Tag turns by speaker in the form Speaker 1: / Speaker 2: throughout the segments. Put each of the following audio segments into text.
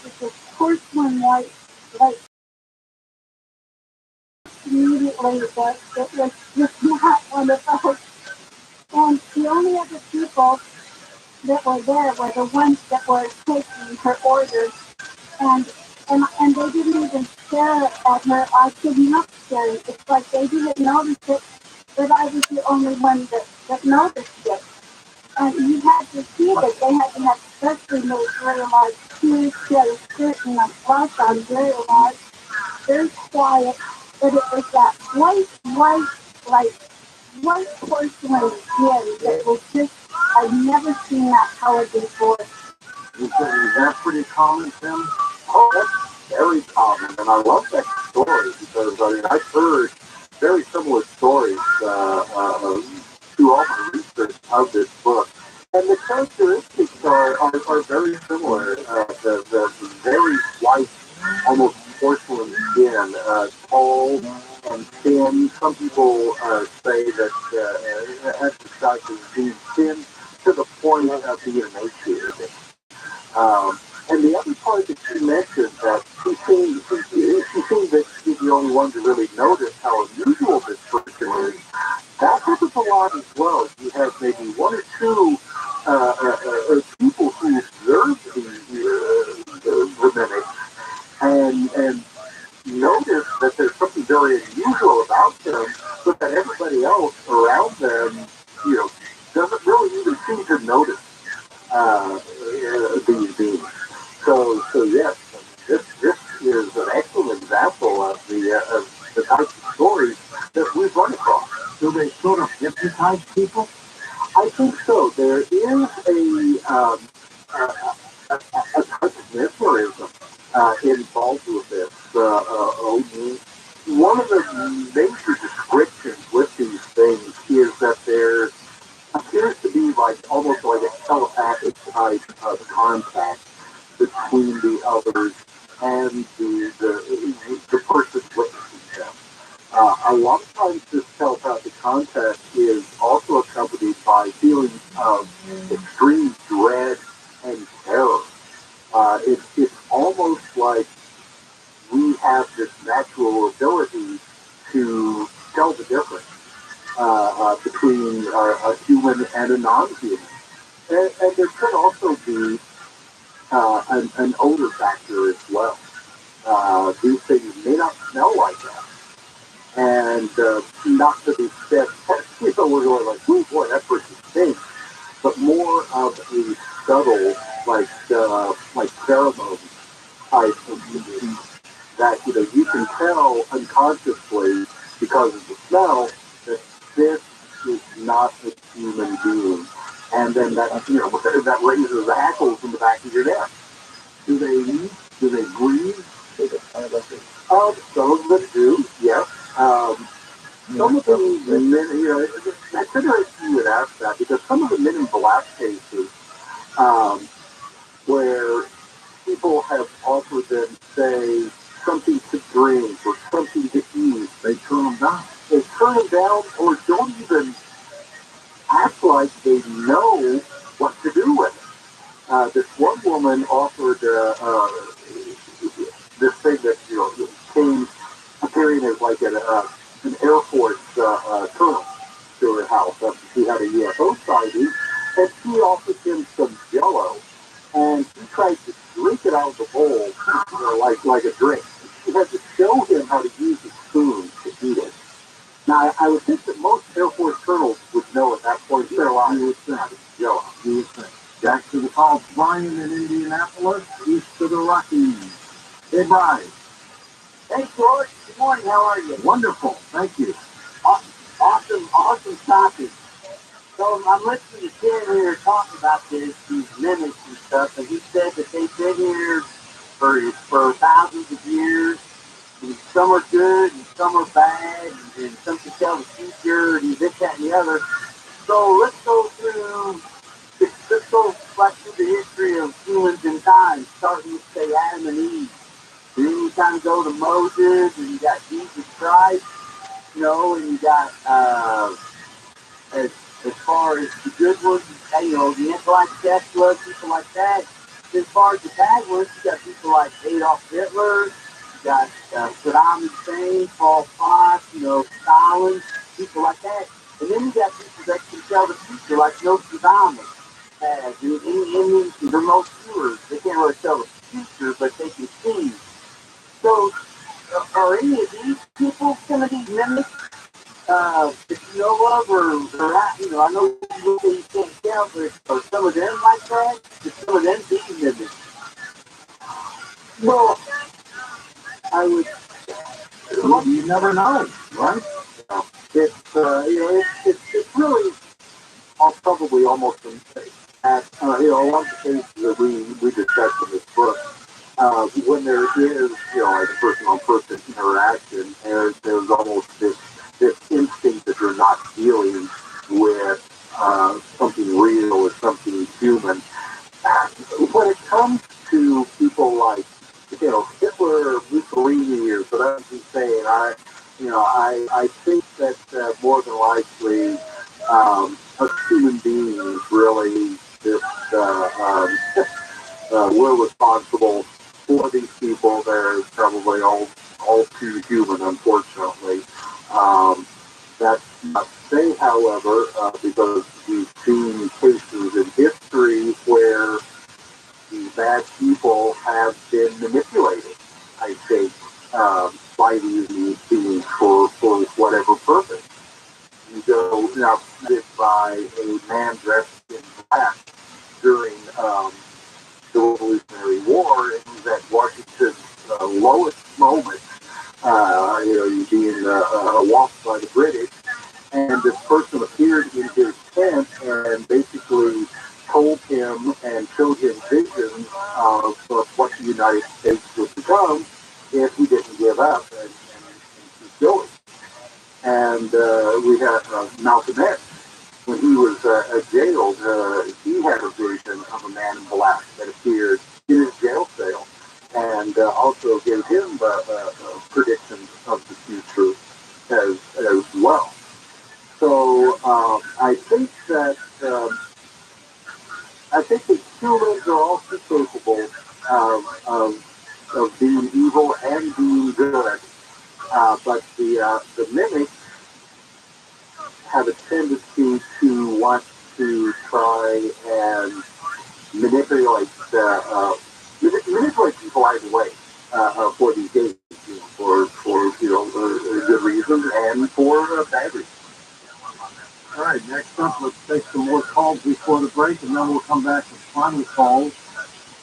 Speaker 1: it's a porcelain like immediately that it was just not one of those. And the only other people that were there were the ones that were taking her orders, and and they didn't even stare at her. I could not stare. It's like they didn't notice it, but I was the only one that noticed it. And you had to see that they had to have especially made very large shoes. She had a skirt and a blouse on, very large, very quiet, but it was that like white porcelain skin that was just, I've never seen that color before.
Speaker 2: Is that pretty common, Tim? Oh, that's very common, and I love that story because I've heard very similar stories through all my research of this book, and the characteristics are very similar. The very white, almost porcelain skin, tall and thin. Some people say that it emphasizes being thin to the point of being emaciated. And the other part that you mentioned, that she seemed that she's the only one to really notice how unusual this person is. That happens a lot as well. You have maybe one or two people who observe the mimics and notice that there's something very unusual about them, but that everybody else around them, doesn't really even seem to notice these beings. So yes, this is an excellent example of the types of stories that we've run across.
Speaker 3: Do they sort of hypnotize people?
Speaker 2: I think so. There is a type of mesmerism involved with this. One of the major descriptions with these things is that there appears to be almost like a telepathic type of contact between the others and the person witnessing them. A lot of times this telepathic contact is also accompanied by feelings of extreme dread and terror. It's almost like we have this natural ability to tell the difference between a human and a non-human. And there could also be an odor factor as well. These things may not smell like that. And not to the extent that we're going like, oh boy, that person stinks, but more of a subtle, like pheromone type of disease that you can tell unconsciously because of the smell that this is not a human being. And then that that raises the hackles in the back of your neck. Do they eat? Do they breathe? Some of them do, yes. Some of them, that's interesting you would ask that, because some of the Men in Black cases, where people have offered them, say, something to drink or something to eat,
Speaker 3: they turn them down.
Speaker 2: They turn them down or don't even act like they know what to do with it. This one woman offered this thing that came appearing as like an Air Force colonel to her house. She had a UFO sighting, and she offered him some Jello, and he tried to drink it out of the bowl, like a drink. She had to show him how to use a spoon to eat it. Now, I would think that most Air Force colonels would know at that point in their lives how to Jello.
Speaker 3: You would think. Back to the call, Brian in Indianapolis, east of the Rockies. Hey, Brian.
Speaker 4: Hey, George. Good morning. How are you?
Speaker 3: Wonderful. Thank you.
Speaker 4: Awesome topic. So I'm listening to Tim here talk about these mimics and stuff, and he said that they've been here for thousands of years. And some are good and some are bad, and some can tell the future and this, that, and the other. So let's go back through the history of humans and time, starting with, say, Adam and Eve. Then you kind of go to Moses, and you got Jesus Christ, and you got, as far as the good ones, the intellect, Tesla, people like that, as far as the bad ones, you got people like Adolf Hitler, you got Saddam Hussein, Paul Potts, Stalin, people like that. And then you got people that can tell the future, like Nostradamus has. In these remote viewers, they can't really tell the future, but they can see. So, are any of these people some of these mimics that you know of, or I know you can't tell, but are some of them like that? Are some of them being mimics?
Speaker 2: Well, I would. Well, you never know, right? It's it's really probably almost insane. A lot of the cases that we discussed in this book, when there is, like a person-on-person interaction, there's almost this instinct that you're not dealing with something real or something human. When it comes to people like, Hitler or Mussolini or Saddam Hussein, I think that more than likely a human beings really just we're responsible for these people. They're probably all too human, unfortunately. That's not to say, however, because we've seen cases in history where the bad people have been manipulated, I think, by these beings for whatever purpose. You go now by a man dressed in black during the Revolutionary War, and he was at Washington's lowest moment, being walked by the British, and this person appeared in his tent and basically told him and showed him visions of what the United States would become if he didn't give up and keep going. And we had Malcolm X, when he was jailed, he had a vision of a man in black that appeared in his jail cell, and also gave him predictions of the future as well. So I think that humans are also capable of being evil and being good, but the mimics have a tendency to want to try and manipulate people either way for these games, for good reasons and for bad reasons.
Speaker 3: All right, next up, let's take some more calls before the break, and then we'll come back with final calls.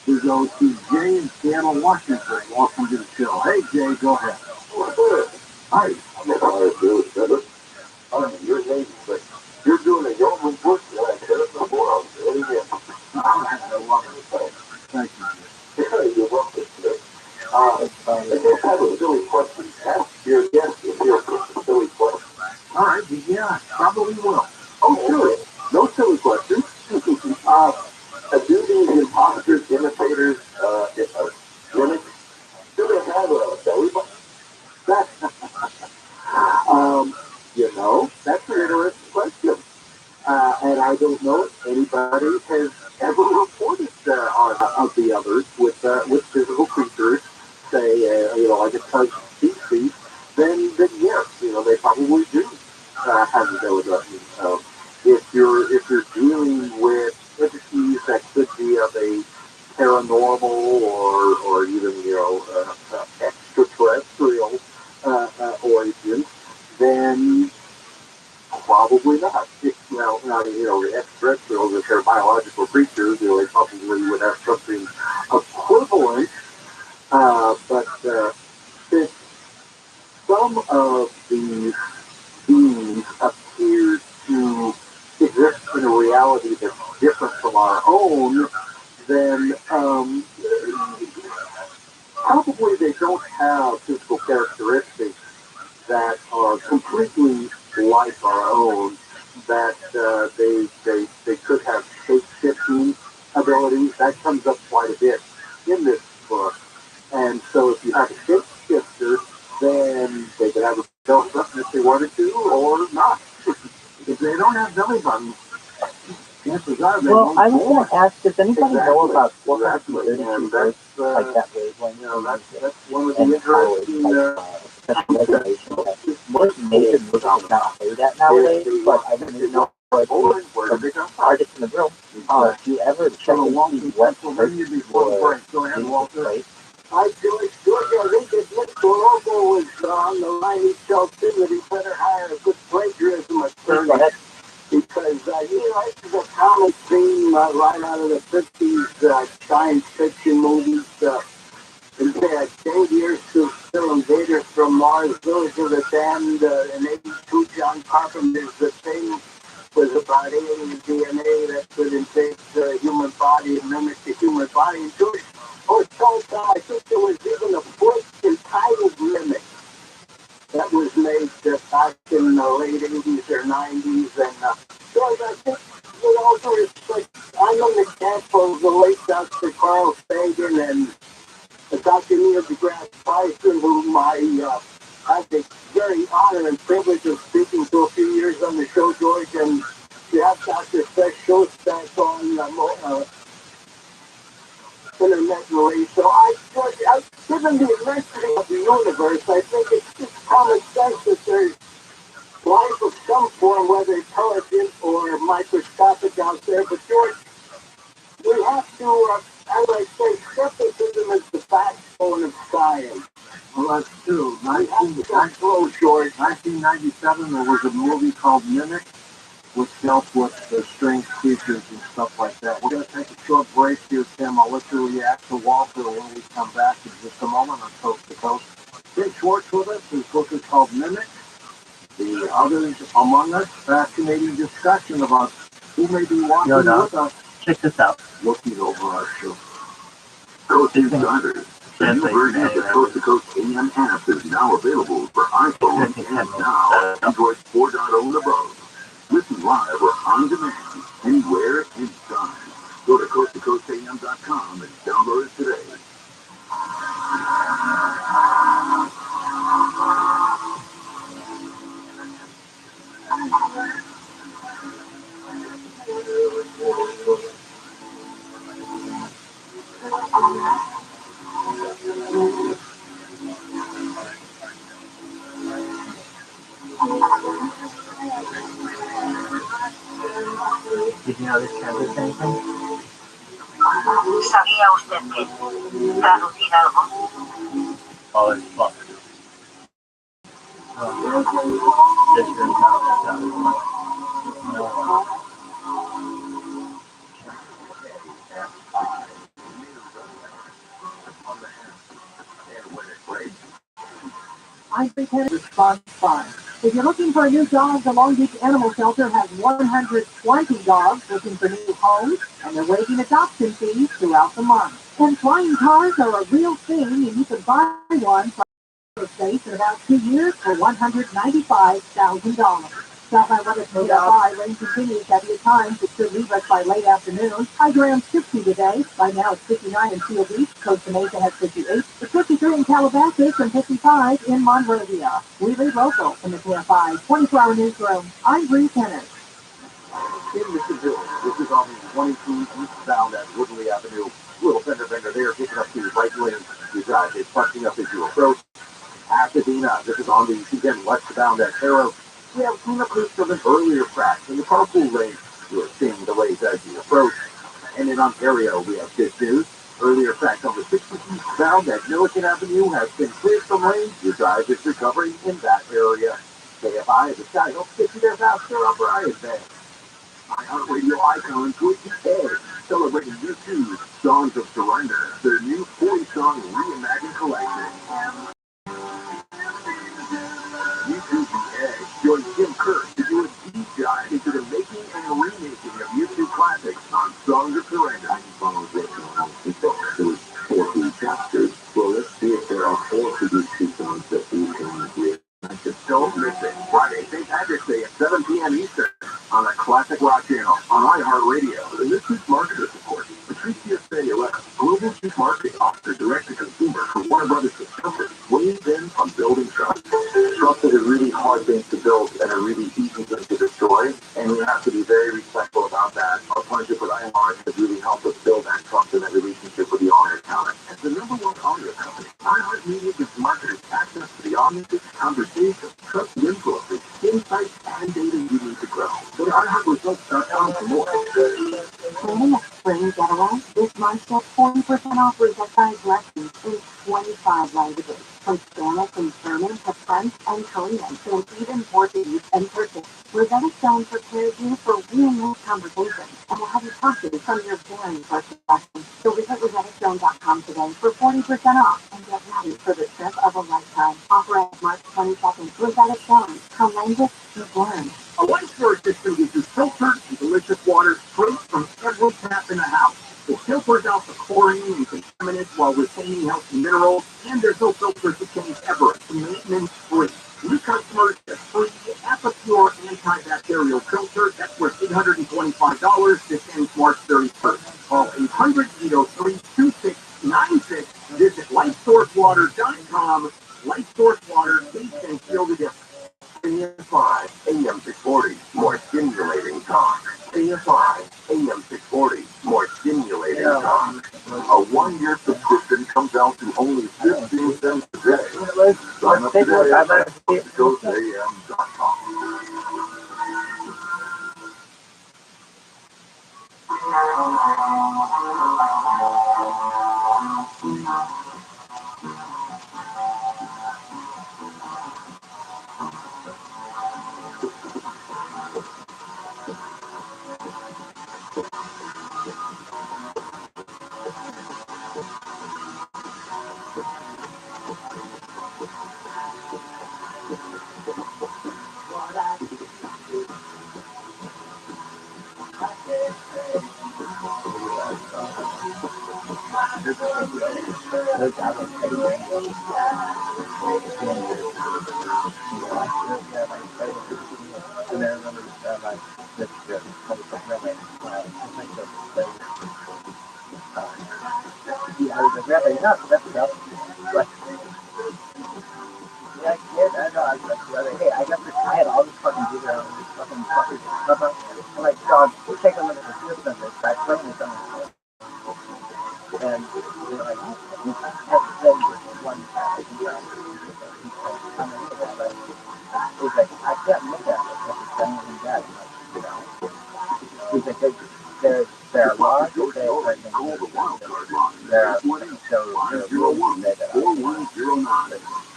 Speaker 3: We go to Jay in Seattle, Washington. Welcome to the show. Hey, Jay, go ahead.
Speaker 2: Hi. I'm not going to do it, brother. You're Navy, but you're doing a yeoman work that I could have no more of.
Speaker 3: I love it. Thank you,
Speaker 2: Jay. You're welcome today. I just have a silly question. Ask your guest if you're a silly question.
Speaker 3: All right, yeah, probably will.
Speaker 2: Oh, sure. No silly questions. Do these imposters, imitators, mimics, do they have a belly button? That's an interesting question. And I don't know if anybody has ever reported of the others with physical creatures, say, like a tug species, then yes, they probably do have the belly button. If you're dealing with entities that could be of a paranormal or even extraterrestrial origin, then probably not. The extraterrestrials, if they're biological creatures, they probably would have something equivalent. But since some of these beings appear to exist in a reality that's different from our own, then probably they don't have physical characteristics that are completely like our own, that they could have shape-shifting abilities. That comes up quite a bit in this book. And so if you have a shape-shifter, then they could have a belly button if they wanted to, or not.
Speaker 3: If they don't have belly buttons, chances are they
Speaker 4: Well,
Speaker 3: won't
Speaker 4: I was
Speaker 3: born.
Speaker 4: going to ask, does anybody know
Speaker 2: Exactly.
Speaker 4: about
Speaker 2: Exactly.
Speaker 4: 432
Speaker 2: And
Speaker 4: hertz,
Speaker 2: that's,
Speaker 4: like that wavelength?
Speaker 2: you know, that's one of the
Speaker 4: And how it's
Speaker 2: interesting
Speaker 4: like special regulation that
Speaker 2: most
Speaker 4: major music does not play that nowadays, but I didn't know what
Speaker 2: where did
Speaker 4: the
Speaker 2: they come from?
Speaker 4: artists in the room. Do you ever check
Speaker 3: So
Speaker 4: and
Speaker 3: Walter,
Speaker 4: see what
Speaker 3: Pennsylvania before the break. Go ahead, Walter.
Speaker 4: play?
Speaker 2: I George, I think if Mr. Lobo was on the line, he'd tell too that he better hire a good plagiarism attorney. Because, this is a comic theme right out of the 50s science fiction movies. And they had Dave to still invaders from Mars, Village of the Damned, and 82 John Carpenter's The Thing was about alien DNA that could invade the human body and mimic the human body. And George, I think there was even a book entitled Mimic that was made back in the late 80s or 90s. And George, I think, it's like, I'm in the camp of the late Dr. Carl Sagan and Dr. Neil deGrasse Tyson, whom I had the very honor and privilege of speaking to a few years on the show, George, and you have Dr. Seth Shostak on intermittently. So given the immensity of the universe, I think it's just common sense that there's life of some form, whether intelligent or microscopic out there. But George, we have to, as I say, skepticism is the backbone of science.
Speaker 3: Well, that's true.
Speaker 2: 1997,
Speaker 3: there was a movie called Mimic, which dealt with the strange creatures and stuff like that. We're going to take a short break here, Tim. I'll let you react to Walter when we come back in just a moment on Coast to Coast. Tim Schwartz with us. His book is called Mimic. The others among us, fascinating discussion about who may be watching with us.
Speaker 4: Check this out.
Speaker 3: Looking over our show.
Speaker 2: Coast Insiders. The new version of the Coast to Coast AM app is now available for iPhone and now Android 4.0 and above. Listen live or on demand, anywhere, anytime. Go to coasttocoastam.com and download it today.
Speaker 4: Did you know this translates anything?
Speaker 5: ¿Sabía usted que traducir algo?
Speaker 4: Oh, it's fuck. This is not. No.
Speaker 1: I'm pretending response time. If you're looking for a new dog, the Long Beach Animal Shelter has 120 dogs looking for new homes, and they're waiving adoption fees throughout the month. And flying cars are a real thing, and you can buy one from the States in about 2 years for $195,000. Stop by let us know that rain continues heavy at times. It should leave us by late afternoon. High around 60 today. By now it's 59 in Seal Beach. Costa Mesa has 58. It's 53 in Calabasas and 55 in Monrovia. We leave local in the KFI 24-hour newsroom. I'm Bree Tennant.
Speaker 2: In Mississippi, this is on the 22 eastbound at Woodley Avenue. Little fender bender there, picking up the right lane. It's punching up as you approach. Pasadena, this is on the again westbound at Arrow. We have cleanup crews from an earlier crash in the carpool lane. You are seeing delays as you approach. And in Ontario, we have good news. Earlier crash on the 60 eastbound at Milliken Avenue has been cleared from lanes. Your drive is recovering in that area. KFI, the sky hopes to get you there faster on Brian's Day. iHeartRadio icon Twitchy Edge, celebrating U2's Songs of Surrender, their new 40-song reimagined collection. U2's The Edge joins Jim Kirk to do a deep dive into the making and remaking of U2 classics on Songs of Surrender. There was 14 chapters. Well, let's see if there are 4 of these 2 songs that we can agree. Don't miss it. Friday, St. Patrick's Day at 7 p.m. Eastern on the Classic Rock Channel on iHeartRadio. And this week's marketer support. Patricia Sayula, Global Chief Marketing Officer, Direct-to-Consumer for Warner Brothers Discovery, weighs in on building trust. Trust is a really hard thing to build and a really easy thing to destroy, and we have to be very respectful about that. Our relationship with the on-air talent. As the #1 audio company, iHeartMedia gives marketers access to the authentic conversations, trusted influencers, insights, and data you need to grow. Go to iHeartResults.com for more.
Speaker 1: Planning a spring getaway? This month, get 40% offers that guide lessons in 25 languages, from Spanish and German to French and Korean, and even Portuguese and Turkish. Rosetta Stone prepares you for real-life conversations and will have you talking from your very first lesson. So visit RosettaStone.com today for 40% off and get ready for the trip of a lifetime. Offer ends March 22nd. Rosetta Stone, how language is learned.
Speaker 2: A life storage system uses filtered and delicious water straight from every tap in the house. It filters out the chlorine and contaminants while retaining healthy minerals, and there's no filter to change ever. It's maintenance-free. New customers get free Epicure antibacterial filter. That's worth $825. This ends March 31st. Call 800-803-2696. Visit LifeSourceWater.com. LifeSourceWater, taste and feel the difference. AM5, AM640, more stimulating talk. AM5, AM640, more stimulating talk. A one-year subscription comes out to only 15 cents a day. Sign up today at ROTHSCHILD.com.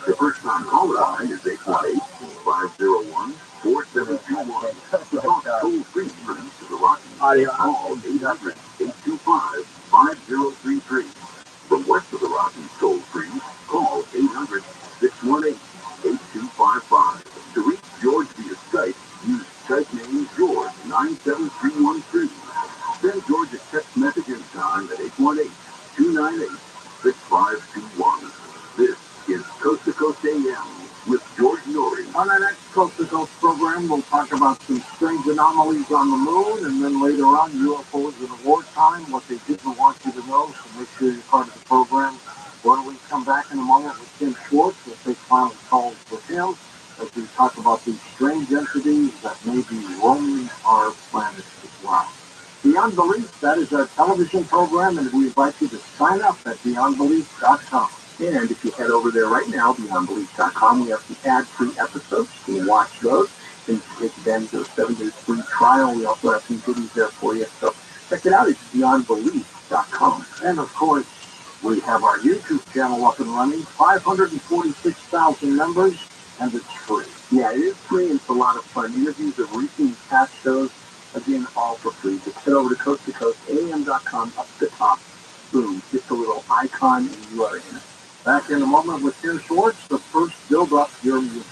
Speaker 2: The first time caller line is 818-501-4721. To talk toll-free for each of the Rockies, call 800-825-5033. From west of the Rockies toll-free, call 800-618-8255. To reach George via Skype, use Skype name George97313. Send George a text message anytime at 818-298-6521. This is Coast to Coast AM with George Norrie.
Speaker 3: On our next Coast to Coast program, we'll talk about some strange anomalies on the moon, and then later on, UFOs in wartime, what they didn't want you to know, so make sure you're part of the program. When we come back in a moment with Tim Schwartz, we'll take final calls with him as we talk about these strange entities that may be roaming our planet as well. Beyond Belief, that is our television program, and we invite you to sign up at BeyondBelief.com.
Speaker 2: And if you head over there right now, BeyondBelief.com, we have some ad-free episodes. You can watch those. You can take advantage of a 7-day free trial. We also have some goodies there for you. So check it out. It's BeyondBelief.com.
Speaker 3: And of course, we have our YouTube channel up and running, 546,000 members, and it's free.
Speaker 2: Yeah, it is free, and it's a lot of fun. Interviews of recent past shows, again, all for free. Just head over to coasttocoastam.com, up at the top. Boom, just a little icon, and you are in it.
Speaker 3: Back in a moment with Tim Schwartz, but first, build up your news.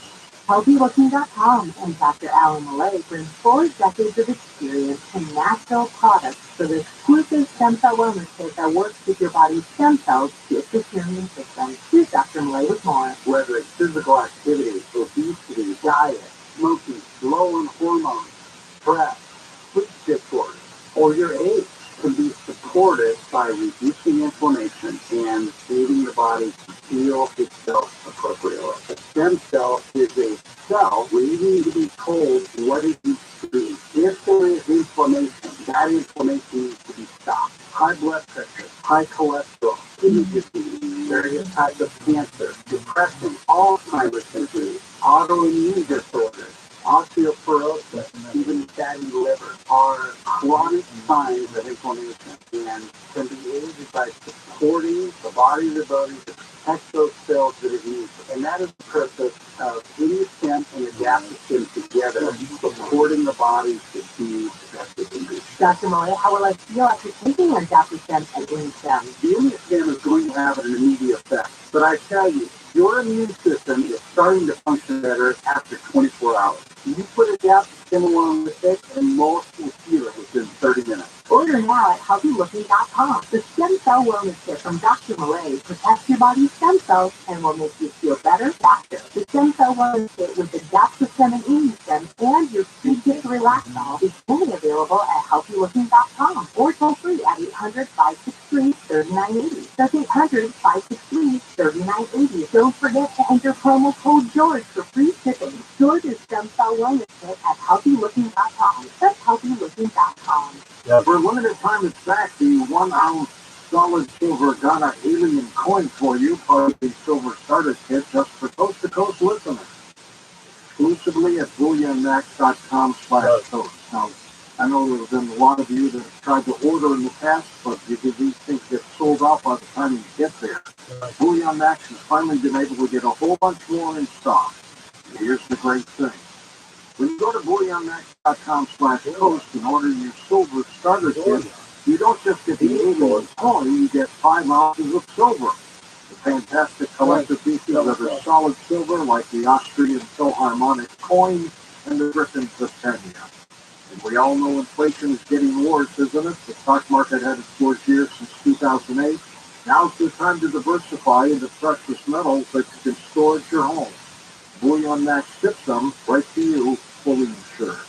Speaker 1: HealthyLooking.com and Dr. Alan Millay brings 4 decades of experience in natural products for the exclusive stem cell wellness kit that works with your body's stem cells to assist your immune system. Here's Dr. Millay with more.
Speaker 2: Whether it's physical activity, obesity, diet, smoking, low in hormones, stress, sleep disorders, or your age, can be supported by reducing inflammation and aiding the body to heal itself appropriately. A stem cell is a cell where you need to be told what it needs to do. If there is inflammation, that inflammation needs to be stopped.
Speaker 3: high blood pressure, high cholesterol, kidney disease, various types of cancer, depression, Alzheimer's disease, autoimmune disorders, osteoporosis, even fatty liver are chronic signs of inflammation and can be aided by supporting the body's ability to protect those cells that it needs. And that is the purpose of ImmuStem and AdaptoStem together, supporting the body to be protected.
Speaker 6: Dr. Malay, how will I feel after taking AdaptoStem and ImmuStem?
Speaker 3: The ImmuStem is going to have an immediate effect. But I tell you, your immune system is starting to function better after 24 hours. You put AdaptoStem along with it, and most will feel it within 30 minutes.
Speaker 6: Order now at HealthyLooking.com. The Stem Cell Wellness Kit from Dr. Malay protects your body's stem cells and will make you feel better faster. The Stem Cell Wellness Kit with AdaptoStem and ImmuStem and your free gift Relaxol is only available at HealthyLooking.com or toll free at 800-563-3980. That's 800-563-3980. Don't forget to enter promo code George for free shipping. George is Stem Cell Wellness Kit at HealthyLooking.com. That's HealthyLooking.com.
Speaker 3: For a limited time, it's back the 1 ounce solid silver Ghana alien coin for you, part of the silver starter kit, just for coast to coast listeners. Exclusively at bullionmax.com/coast. Now, I know there's been a lot of you that have tried to order in the past, but because these things get sold out by the time you get there. Bullion Max has finally been able to get a whole bunch more in stock. And here's the great thing. When you go to bullionmax.com/coast and order your silver starter kit, you don't just get the alien coin, you get 5 ounces of silver. The fantastic collector pieces that are solid silver, like the Austrian Philharmonic coin and the Griffin Britannia. And we all know inflation is getting worse, isn't it? The stock market had its worst year since 2008. Now's the time to diversify into precious metals that you can store at your home. Bullion Max ships them right to you, fully insured.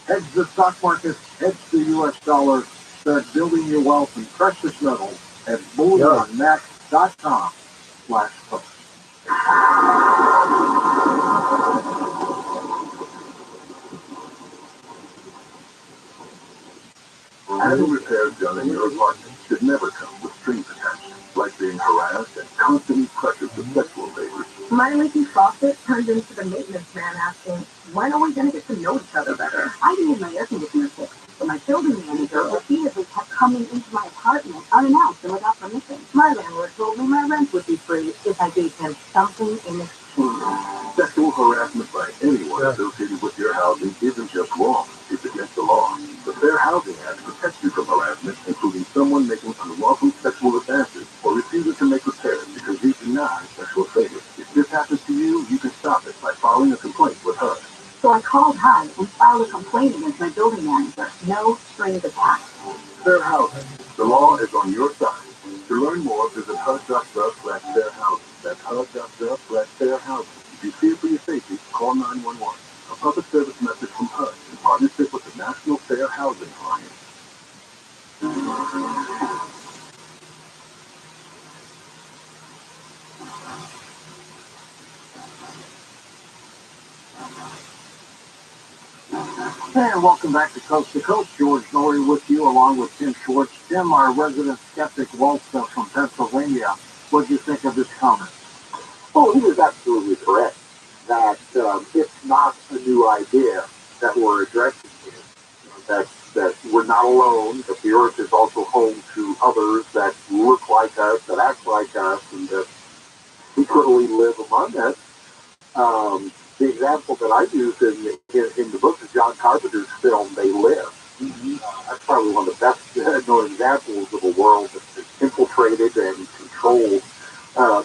Speaker 3: Hedge the stock market, hedge the U.S. dollar, start building your wealth in precious metals at bullionmax.com/coast.
Speaker 2: Having repairs done in your apartment should never come with strings attached, like being harassed and constantly pressured for sexual favors.
Speaker 6: My leaky faucet turned into the maintenance man asking, when are we going to get to know each other better? I needed my air conditioner fixed, but my building manager repeatedly kept coming into my apartment unannounced and without permission. My landlord told me my rent would be free if I gave him something in exchange.
Speaker 2: Sexual harassment by anyone associated with your housing isn't just wrong, it's against the law. The Fair Housing Act protects you from harassment, including someone making unlawful sexual advances or refusing to make repairs because you deny sexual favors. If this happens to you, you can stop it by filing a complaint with HUD.
Speaker 6: So I called HUD and filed a complaint against my building manager. No strings attached.
Speaker 2: Fair Housing. The law is on your side. To learn more, visit HUD.gov/fairhousing. That's HUD.gov/fairhousing. If you fear for your safety, call 911. A public service message from HUD in partnership with the National Fair Housing Alliance.
Speaker 3: And welcome back to Coast. George Norrie with you, along with Tim Schwartz. Tim, our resident skeptic, Walter from Pennsylvania. What do you think of this comment?
Speaker 2: Oh, he was absolutely correct that it's not a new idea that we're addressing here. That we're not alone, that the earth is also home to others that look like us, that act like us, and that secretly live among us. The example that I use in the book is John Carpenter's film, They Live. That's probably one of the best known examples of a world that's infiltrated and controlled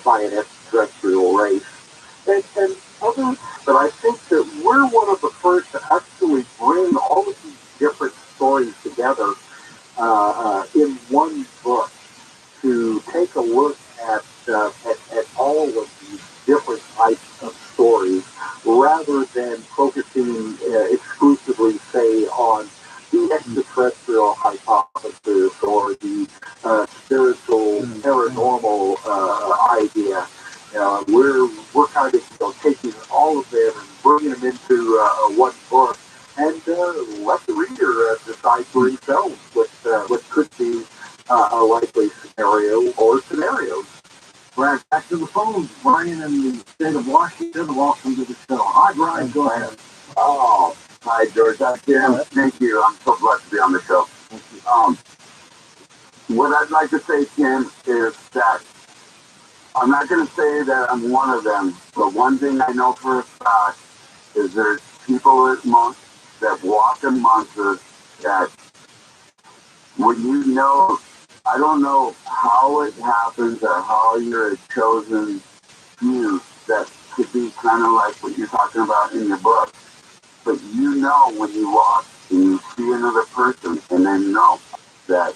Speaker 2: by an extraterrestrial race. And others, but I think that we're one of the first to actually bring all of these different stories together in one book to take a look at all of these different types of stories rather than focusing exclusively, say, on the extraterrestrial hypothesis or the spiritual paranormal idea. We're kind of taking all of them and bringing them into one book and let the reader decide for himself what could be a likely scenario or scenarios.
Speaker 3: Brad, back to the phone. Brian in the state of Washington, welcome to the show. Hi, Brian, go ahead.
Speaker 2: Oh, hi, George. Thank you. I'm so glad to be on the show. What I'd like to say, Tim, is that I'm not going to say that I'm one of them, but one thing I know for a fact is there's people that walk amongst us that when you know, I don't know how it happens or how you're a chosen few that could be kind of like what you're talking about in your book, but you know when you walk and you see another person and then know that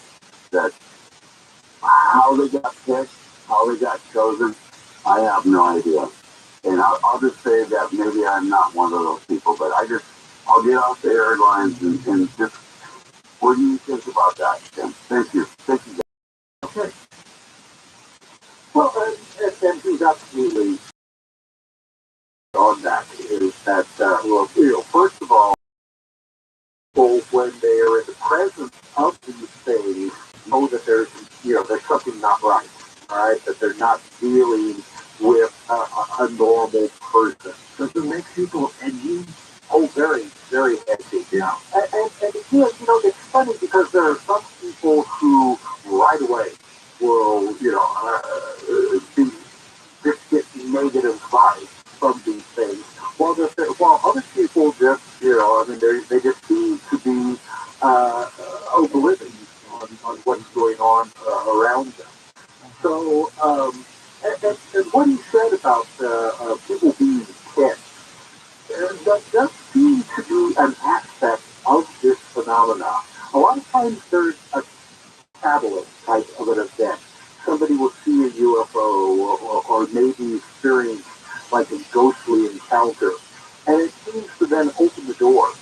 Speaker 2: how they got picked, how they got chosen, I have no idea. And I'll just say that maybe I'm not one of those people, but I'll get out the airlines and just, what do you think about that, Tim? Thank you. Thank you.
Speaker 3: Okay.
Speaker 2: Well, and he's absolutely on that, is that, well, first of all, when they are in the presence of these things, know that there's something not right, all right? That they're not dealing with a normal person.
Speaker 3: Does it make people edgy?
Speaker 2: Oh, very, very edgy. Yeah. And again, it's funny because there are some people who right away will, be just get negative vibes from these things. While other people just, they just seem to be oblivious on what's going on around them. So, and what he said about people being picked, that does seem to be an aspect of this phenomena. A lot of times there's a catalyst type of an event. Somebody will see a UFO or maybe experience like a ghostly encounter. And it seems to then open the door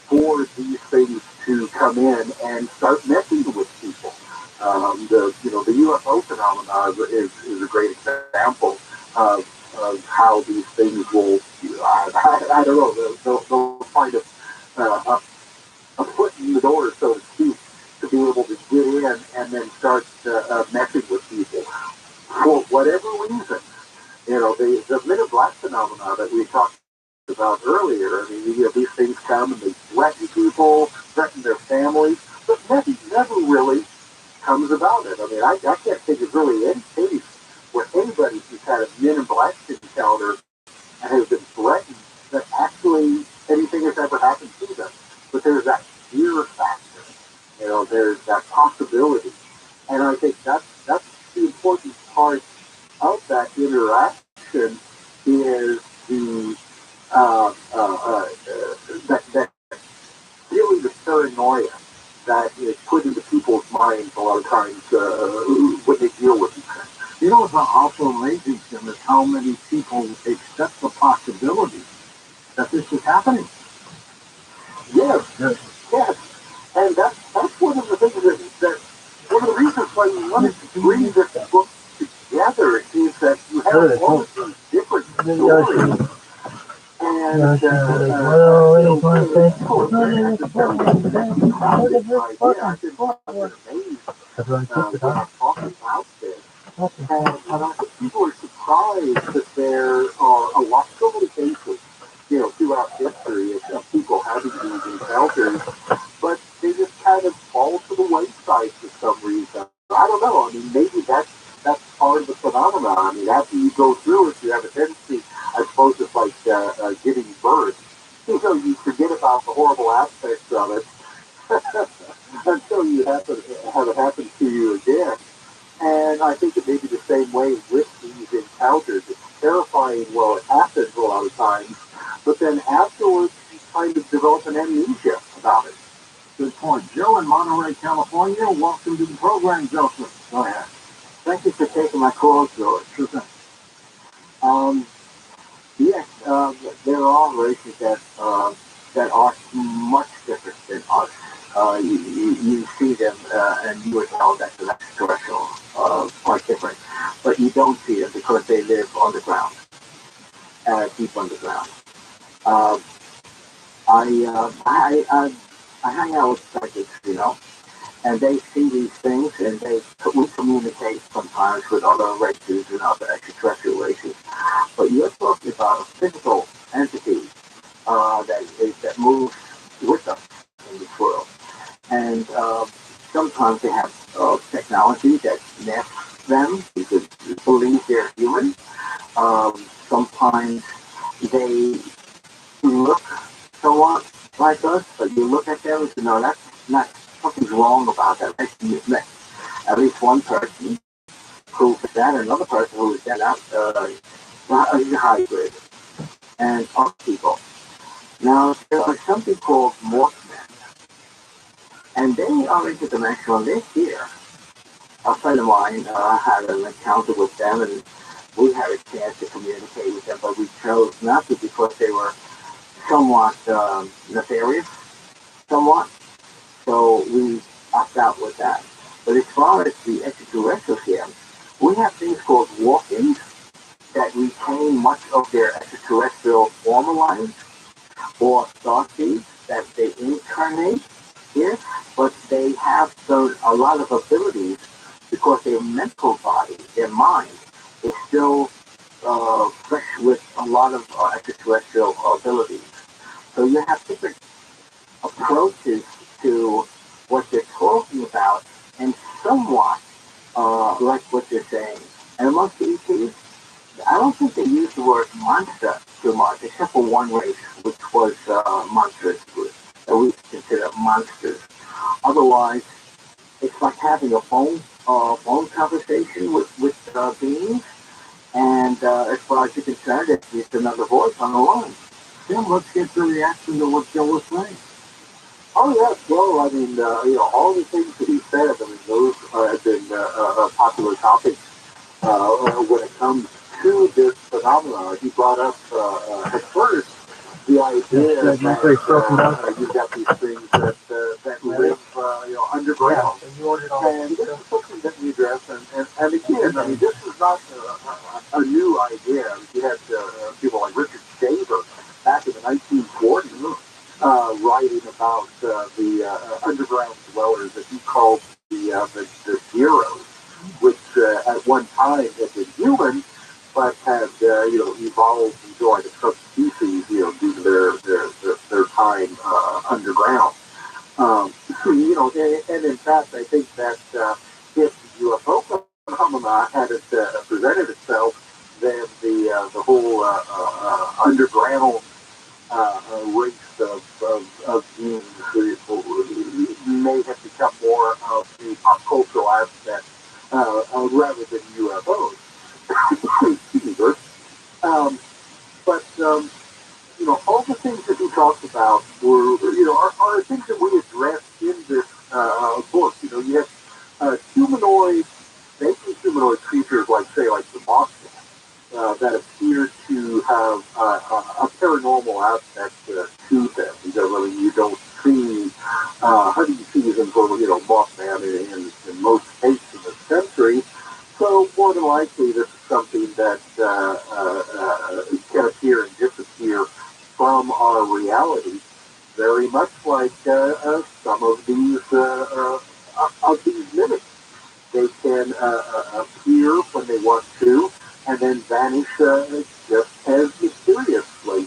Speaker 2: for these things to come in and start messing with people. The UFO phenomenon is a great example of how these things will, I don't know, they'll find a foot in the door, so to speak, to be able to get in and then start messing with people. For whatever reason, the Men in Black phenomena that we talked about earlier, I mean, these things come and they threaten people, threaten their families, but nothing never really comes about it. I mean, I can't think of really any case where anybody who's had a Men in Black encounter and has been threatened that actually anything has ever happened to them. But there's that fear factor. There's that possibility. And I think that's the important part of that interaction is the that really the paranoia that is put into people's minds a lot of times when they deal with these things.
Speaker 3: What's also amazing, Tim, is how many people accept the possibility that this is happening.
Speaker 2: Yes. And that's one of the things that one of the reasons why we wanted to bring this book together is that you have all of these different stories. And I think people are surprised that there are a lot so many cases, throughout history of people having these encounters, but they just kind of fall to the wayside for some reason. I don't know. I mean, maybe that's part of the phenomenon. I mean, after you go through it, you have a tendency, I suppose, it's like giving birth. You forget about the horrible aspects of it until you have it happen to you again. And I think it may be the same way with these encounters. It's terrifying while it happens a lot of times, but then afterwards you kind of develop an amnesia about it.
Speaker 3: Good point. Joe in Monterey, California, welcome to the program, Joseph. Go ahead.
Speaker 2: Thank you for taking my call, George.
Speaker 3: Sure thing.
Speaker 2: Yes, there are races that are much different than us. You see them, and you would know that the extraterrestrial are different, but you don't see them because they live underground, deep underground. I hang out with psychics, and they see these things, and we communicate sometimes with other races and other extraterrestrial races. But you're talking about a physical entity that moves with us in this world, and sometimes they have technology that masks them. You could believe they're human. Sometimes they look somewhat like us, but you look at them and say, no, that's not, something's wrong about that. At least one person who is that, another person who is that out, he's a hybrid, and other people. Now, there are something called Morthmen, and they are interdimensional. They're here. A friend of mine had an encounter with them, and we had a chance to communicate with them, but we chose not to because they were somewhat nefarious, somewhat. So we opt out with that. But as far as the extraterrestrials here, we have things called walk-ins that retain much of their extraterrestrial former lives, or starseeds that they incarnate here, but they have a lot of abilities because their mental body, their mind, is still fresh with a lot of extraterrestrial abilities. So you have different approaches to what they're talking about, and somewhat like what they're saying. And amongst the ETs, I don't think they use the word monster too much, except for one race, which was monsters, that we consider monsters. Otherwise, it's like having a phone conversation with beings, and as far as you're concerned, it's just another voice on the line.
Speaker 3: Tim, let's get the reaction to what Joe was saying.
Speaker 2: Oh yes, well, I mean, all the things that he said, I mean, those have been popular topics when it comes to this phenomenon. He brought up at first the idea that you've got these things that live underground, and this is something that we address. And again, I mean, this is not a new idea. You had people like Richard Shaver back in the 1940s. Writing about the underground dwellers that he called the zeros, which at one time had been human, but had evolved into like a subspecies, due to their time underground. And in fact, I think that if the UFO phenomena had presented itself, then the whole underground race of beings may have become more of a pop cultural aspect rather than UFOs. But all the things that we talked about were, are things that we addressed in this book. You have humanoid, making humanoid creatures like, say, like the Mothman, that appear to have a paranormal aspect to them. I mean, you don't see, how do you see them for, Mothman in most states in this country? So more than likely, this is something that can appear and disappear from our reality, very much like some of these mimics. They can appear when they want to, and then vanish just as mysteriously.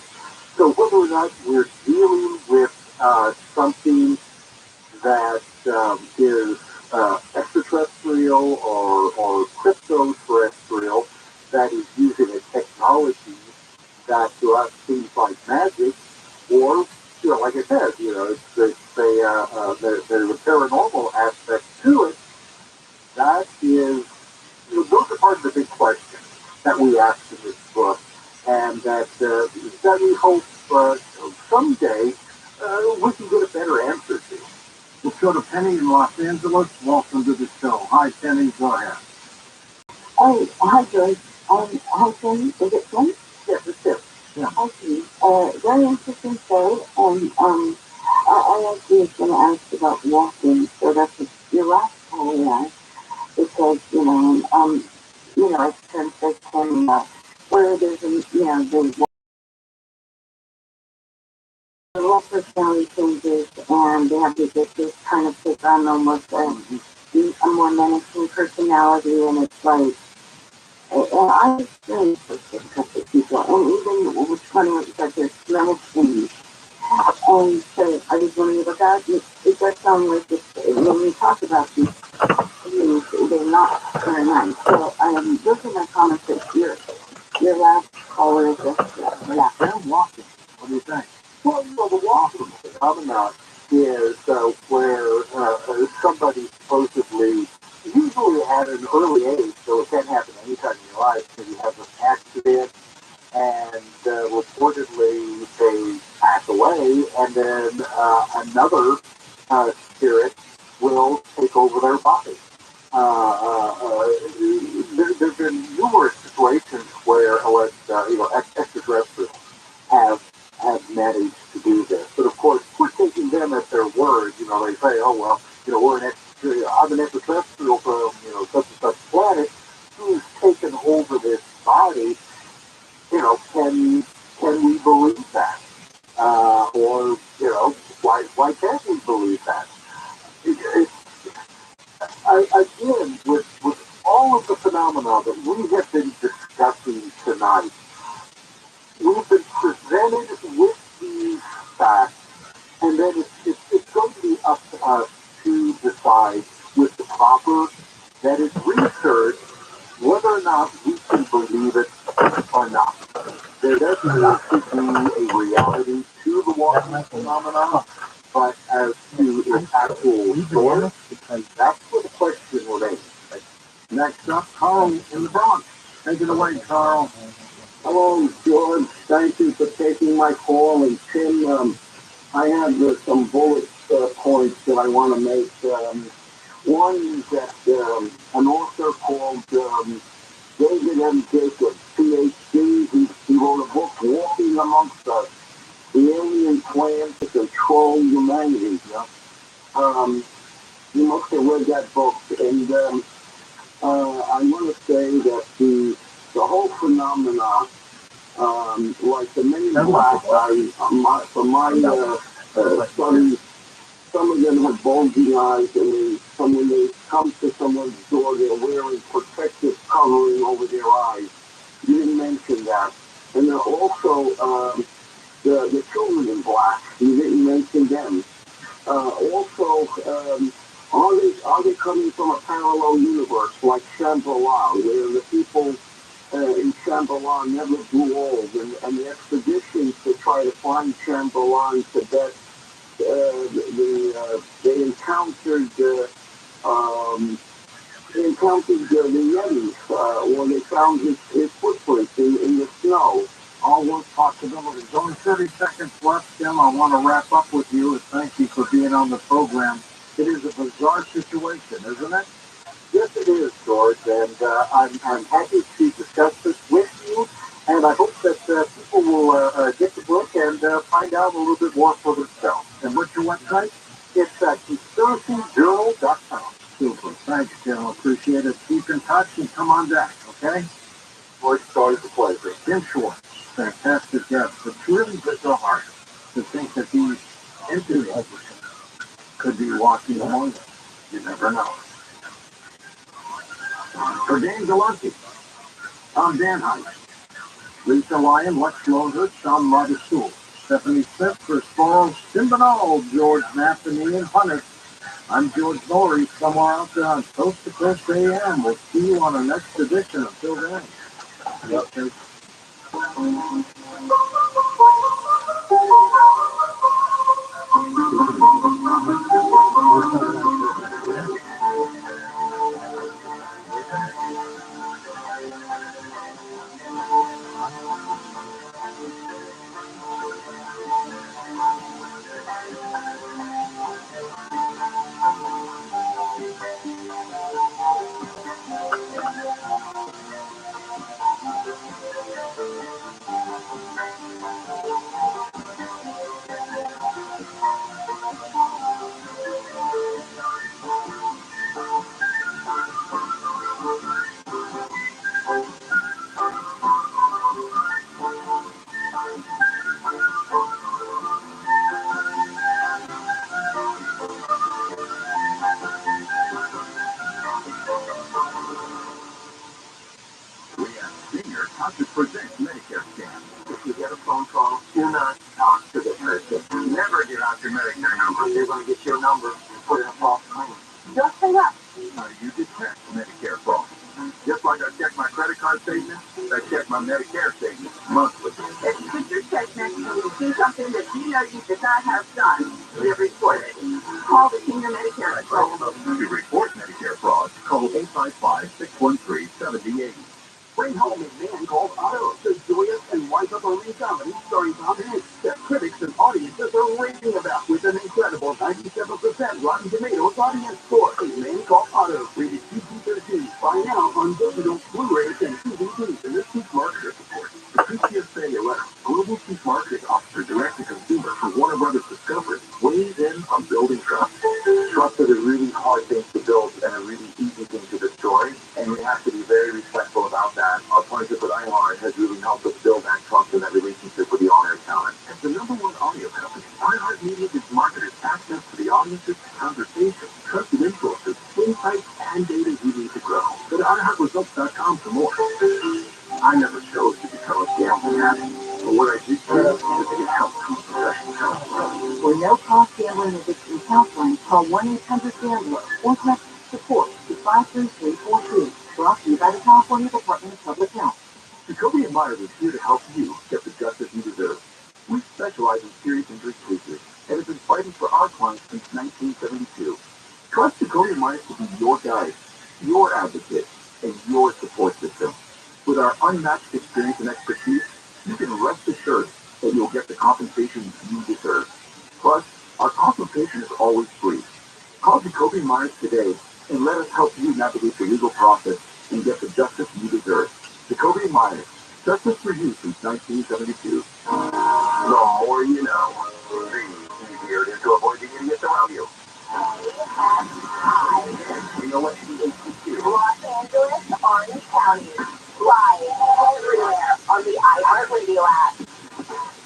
Speaker 2: So whether or not we're dealing with something that is extraterrestrial or crypto-terrestrial, that is using a technology that to us seems like magic, or, like I said, there's a paranormal aspect to it, that is, those are part of the big questions that we ask in this book, and that we hope someday we can get a better answer to.
Speaker 3: Let's go to Penny in Los Angeles. Welcome to the show. Hi, Penny. Go ahead.
Speaker 1: Oh, hi, George. Hi, Tim. Is it Tim?
Speaker 2: Yes, it's Tim.
Speaker 3: Yeah.
Speaker 1: Hi, Tim. Very interesting show, and I actually was going to ask about walking, so that's your last call we asked, because, I sense that can, where there's, the little personality changes, and they have this kind of take on almost a more menacing personality, and it's like, and I experienced this with a couple of people, and even it was funny what you said, there's mental change. And so I was wondering about that. It does sound like when we talk about these things, they're not very nice. So those are my comments that your last caller is just, yeah.
Speaker 3: I'm walking. What do you think?
Speaker 2: Well, the walking phenomenon is where somebody supposedly, usually at an early age, so it can happen anytime in your life, so you have an accident, and reportedly they pass away, and then another spirit will take over their body. There have been numerous situations where extraterrestrials have managed to do this. But of course, we're taking them at their word. They say, oh, well, I'm an extraterrestrial from, such and such planet who's taken over this body. Can we believe that? Or, why can't we believe that? Again, with all of the phenomena that we have been discussing tonight, we've been presented with these facts, and then it's going to be up to us to decide with the proper vetted research whether or not we can believe it or not. There doesn't have to be a reality to the walking phenomenon, but as to its actual source, that's where the question remains.
Speaker 3: Next up, Carl in the Bronx. Take it away, Carl.
Speaker 2: Hello, George. Thank you for taking my call. And Tim, I have some bullet points that I want to make. One is that an author called David M. Jacobs, PhD, he wrote a book, Walking Amongst Us, the Alien Plan to Control Humanity. You must have read that book. And I want to say that the whole phenomena, like the many black guys, from my studies, some of them have bulging eyes, and when they come to someone's door, they're wearing protective covering over their eyes. You didn't mention that. And then also the children in black. You didn't mention them. Also, are they coming from a parallel universe like Shambhala, where the people in Shambhala never grew old, and the expeditions to try to find Shambhala in Tibet, they encountered the Yetis, or they found his footprints in the snow.
Speaker 3: All those possibilities. Only 30 seconds left, Tim. I want to wrap up with you and thank you for being on the program. It is a bizarre situation, isn't it?
Speaker 2: Yes, it is, George, and I'm happy to discuss this with you, and I hope that people will get the book and find out a little bit more for themselves.
Speaker 3: And what's your website?
Speaker 2: It's conspiracyjournal.com.
Speaker 3: Super. Thanks, Tim. Appreciate it. Keep in touch and come on back, okay?
Speaker 2: George, it's always a pleasure.
Speaker 3: Tim Schwartz, fantastic guest. It's really bizarre to think that these entities could be walking among us. You never know. For Dan Galucki, I'm Dan Hyde. Lisa Lyon, Lex Lozer, Sean Madasul, Stephanie Smith, Chris Falls, Tim Banal, George Knapp, and Ian Hunter. I'm George Norrie, somewhere out there on Coast to Coast AM. We'll see you on the next edition. Until then. Yep.
Speaker 2: Senior Conscious presents Medicare Scam. If you get a phone call, do not talk to the person. Never give out your Medicare number. They're going to get your number and put in a false claim.
Speaker 1: Just hang up.
Speaker 2: How do you detect Medicare fraud? Just like I check my credit card statement, I check my Medicare statement monthly.
Speaker 6: If you put your check next to you to see something that you know you did not have done, we have reported. Call the Senior Medicare Control.
Speaker 2: To report Medicare fraud, call 855-613-7080.
Speaker 3: Bring home a man called Otto, the joyous and wife-of-only comedy starring Tom Hanks that critics and audiences are raving about with an incredible 97% Rotten Tomatoes audience score. A Man Called Otto, rated PG-13. Buy now on digital, Blu-rays, and DVDs.
Speaker 2: In this week's marketer report, the PCSA alert, Global Chief Marketing Officer Direct-to-Consumer for Warner Brothers Discovery, weighs in on building trust. Trust is a really hard thing to build and a really easy thing to destroy, and we have to be very respectful about that. Our partnership with iHeart has really helped us build that trust and that relationship with the on-air talent. As the #1 audio company, iHeartMedia gives marketers access to the audiences, conversations, trusted influencers, insights, and data you need to grow. Go to iHeartResults.com for more. I never chose to become a gambling addict, but what I did choose is to get help from professional counselors.
Speaker 6: For no-cost gambling addiction counseling, call 1-800-GAMBLER or text support to 53342. Brought to you by the California Department of Public Health.
Speaker 2: Jacoby and Myers is here to help you get the justice you deserve. We specialize in serious injury cases and have been fighting for our clients since 1972. Trust Jacoby and Myers to be your guide, your advocate, and your support system. With our unmatched experience and expertise, you can rest assured that you'll get the compensation you deserve. Plus, our consultation is always free. Call Jacoby Myers today and let us help you navigate the legal process and get the justice you deserve. Jacoby Myers, justice for you since 1972. The more you know, the easier it is to avoid the idiots around you. You know what CHQ?
Speaker 6: Los Angeles, Orange County. Live everywhere on the iHeartRadio app.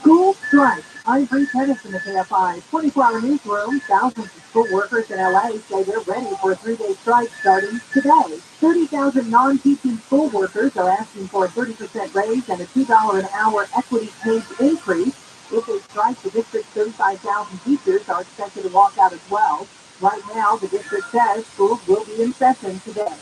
Speaker 6: School strike. I'm Bree Tennis in the KFI 24-hour newsroom. Thousands of school workers in LA say they're ready for a 3-day strike starting today. 30,000 non-teaching school workers are asking for a 30% raise and a $2 an hour equity pay increase. If they strike, the district's 35,000 teachers are expected to walk out as well. Right now, the district says schools will be in session today.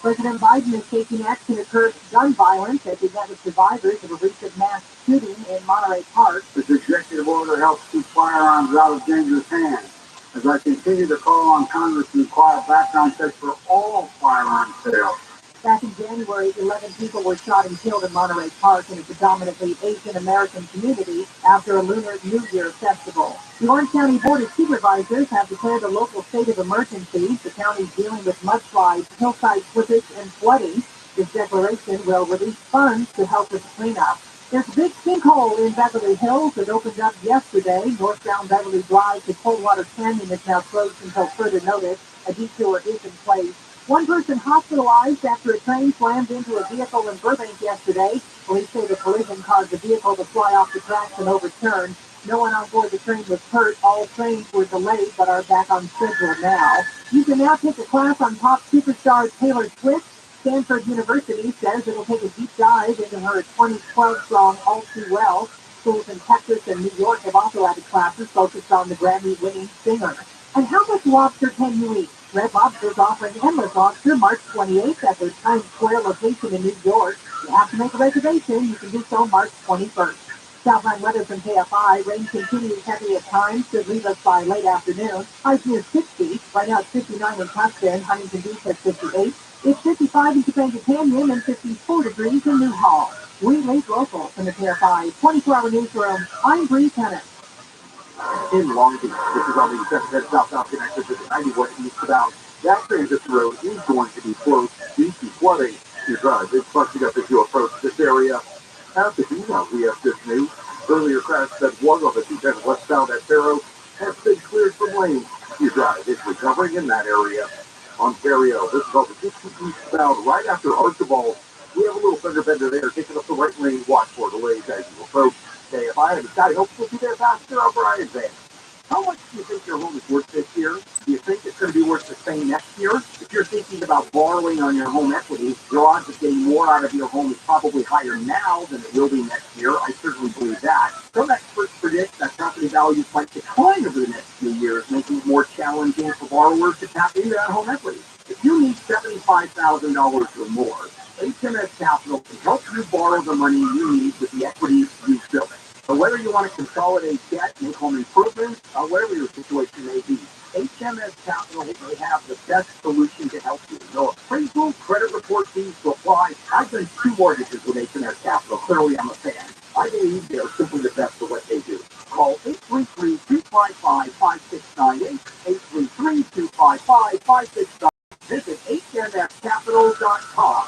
Speaker 6: President Biden is taking action to curb gun violence as he met with survivors of a recent mass shooting in Monterey Park.
Speaker 3: This executive order helps keep firearms out of dangerous hands. As I continue to call on Congress to require background checks for all firearm sales.
Speaker 6: Back in January, 11 people were shot and killed in Monterey Park in a predominantly Asian American community after a Lunar New Year festival. The Orange County Board of Supervisors have declared a local state of emergency. The county is dealing with mudslides, hillside slippage, and flooding. This declaration will release funds to help with the cleanup. There's a big sinkhole in Beverly Hills that opened up yesterday. Northbound Beverly Drive to Coldwater Canyon is now closed until further notice. A detour is in place. One person hospitalized after a train slammed into a vehicle in Burbank yesterday. Police say the collision caused the vehicle to fly off the tracks and overturn. No one on board the train was hurt. All trains were delayed but are back on schedule now. You can now take a class on pop superstar Taylor Swift. Stanford University says it'll take a deep dive into her 2012 song All Too Well. Schools in Texas and New York have also added classes focused on the Grammy-winning singer. And how much lobster can you eat? Red Lobster is offering endless lobster March 28th at their Times Square location in New York. You have to make a reservation. You can do so March 21st. Southline weather from KFI. Rain continues heavy at times. Should leave us by late afternoon. Highs near 60. Right now it's 59 in Tustin. Huntington Beach at 58. It's 55 in Topanga Canyon and 54 degrees in Newhall. We late local from the KFI 24-hour newsroom. I'm Bree Tennis.
Speaker 2: In Long Beach, this is on the 77 southbound connector to the 91 eastbound. That transit road is going to be closed due to flooding. You drive, it's busting up as you approach this area. At the Dino, we have this news. Earlier crash that was on the 210 westbound at Faro has been cleared from lanes. You drive, it's recovering in that area. Ontario, this is on the 50 eastbound right after Archibald. We have a little fender bender there, taking up the right lane. Watch for delays as you approach. Okay, if I have a Scotty, hope we'll be there faster. I'm Brian Van. How much do you think your home is worth this year? Do you think it's going to be worth the same next year? If you're thinking about about borrowing on your home equity, your odds of getting more out of your home is probably higher now than it will be next year. I certainly believe that. Some experts predict that property values might decline over the next few years, making it more challenging for borrowers to tap into that home equity. If you need $75,000 or more, HMS Capital can help you borrow the money you need with the equity you've built. So whether you want to consolidate debt, make home improvements, or whatever your situation may be, HMS Capital may have the best solution to help you. No appraisal, credit report fees to apply. I've done 2 mortgages with HMS Capital. Clearly, I'm a fan. I believe they're simply the best at what they do. Call 833-255-5698, 833-255-5698. Visit hmscapital.com.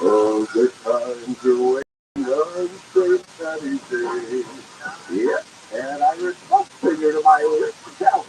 Speaker 2: Oh, good times are waiting on St. Patty's Day. Yep, and I heard smoke singer to my list to tell.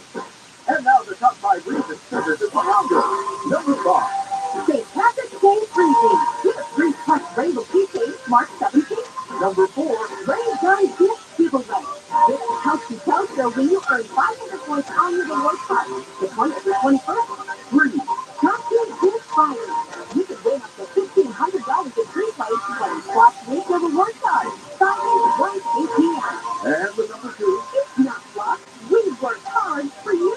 Speaker 2: And now the top 5 reasons to visit Morongo. Number 5. St. Patrick's Day freezing. Get a free plus rainbow keychain March 17th. Number 4. Rain Gun Gift Giveaway. Get a healthy toaster when you earn 500 points on your reward card. The 20th to 21st. 3. Champion Gift Fire. You can win up to $1,500 in free plays when Squash with your reward card. Sign-in at 1 p.m. And the number 2. It's not luck. We worked hard for you.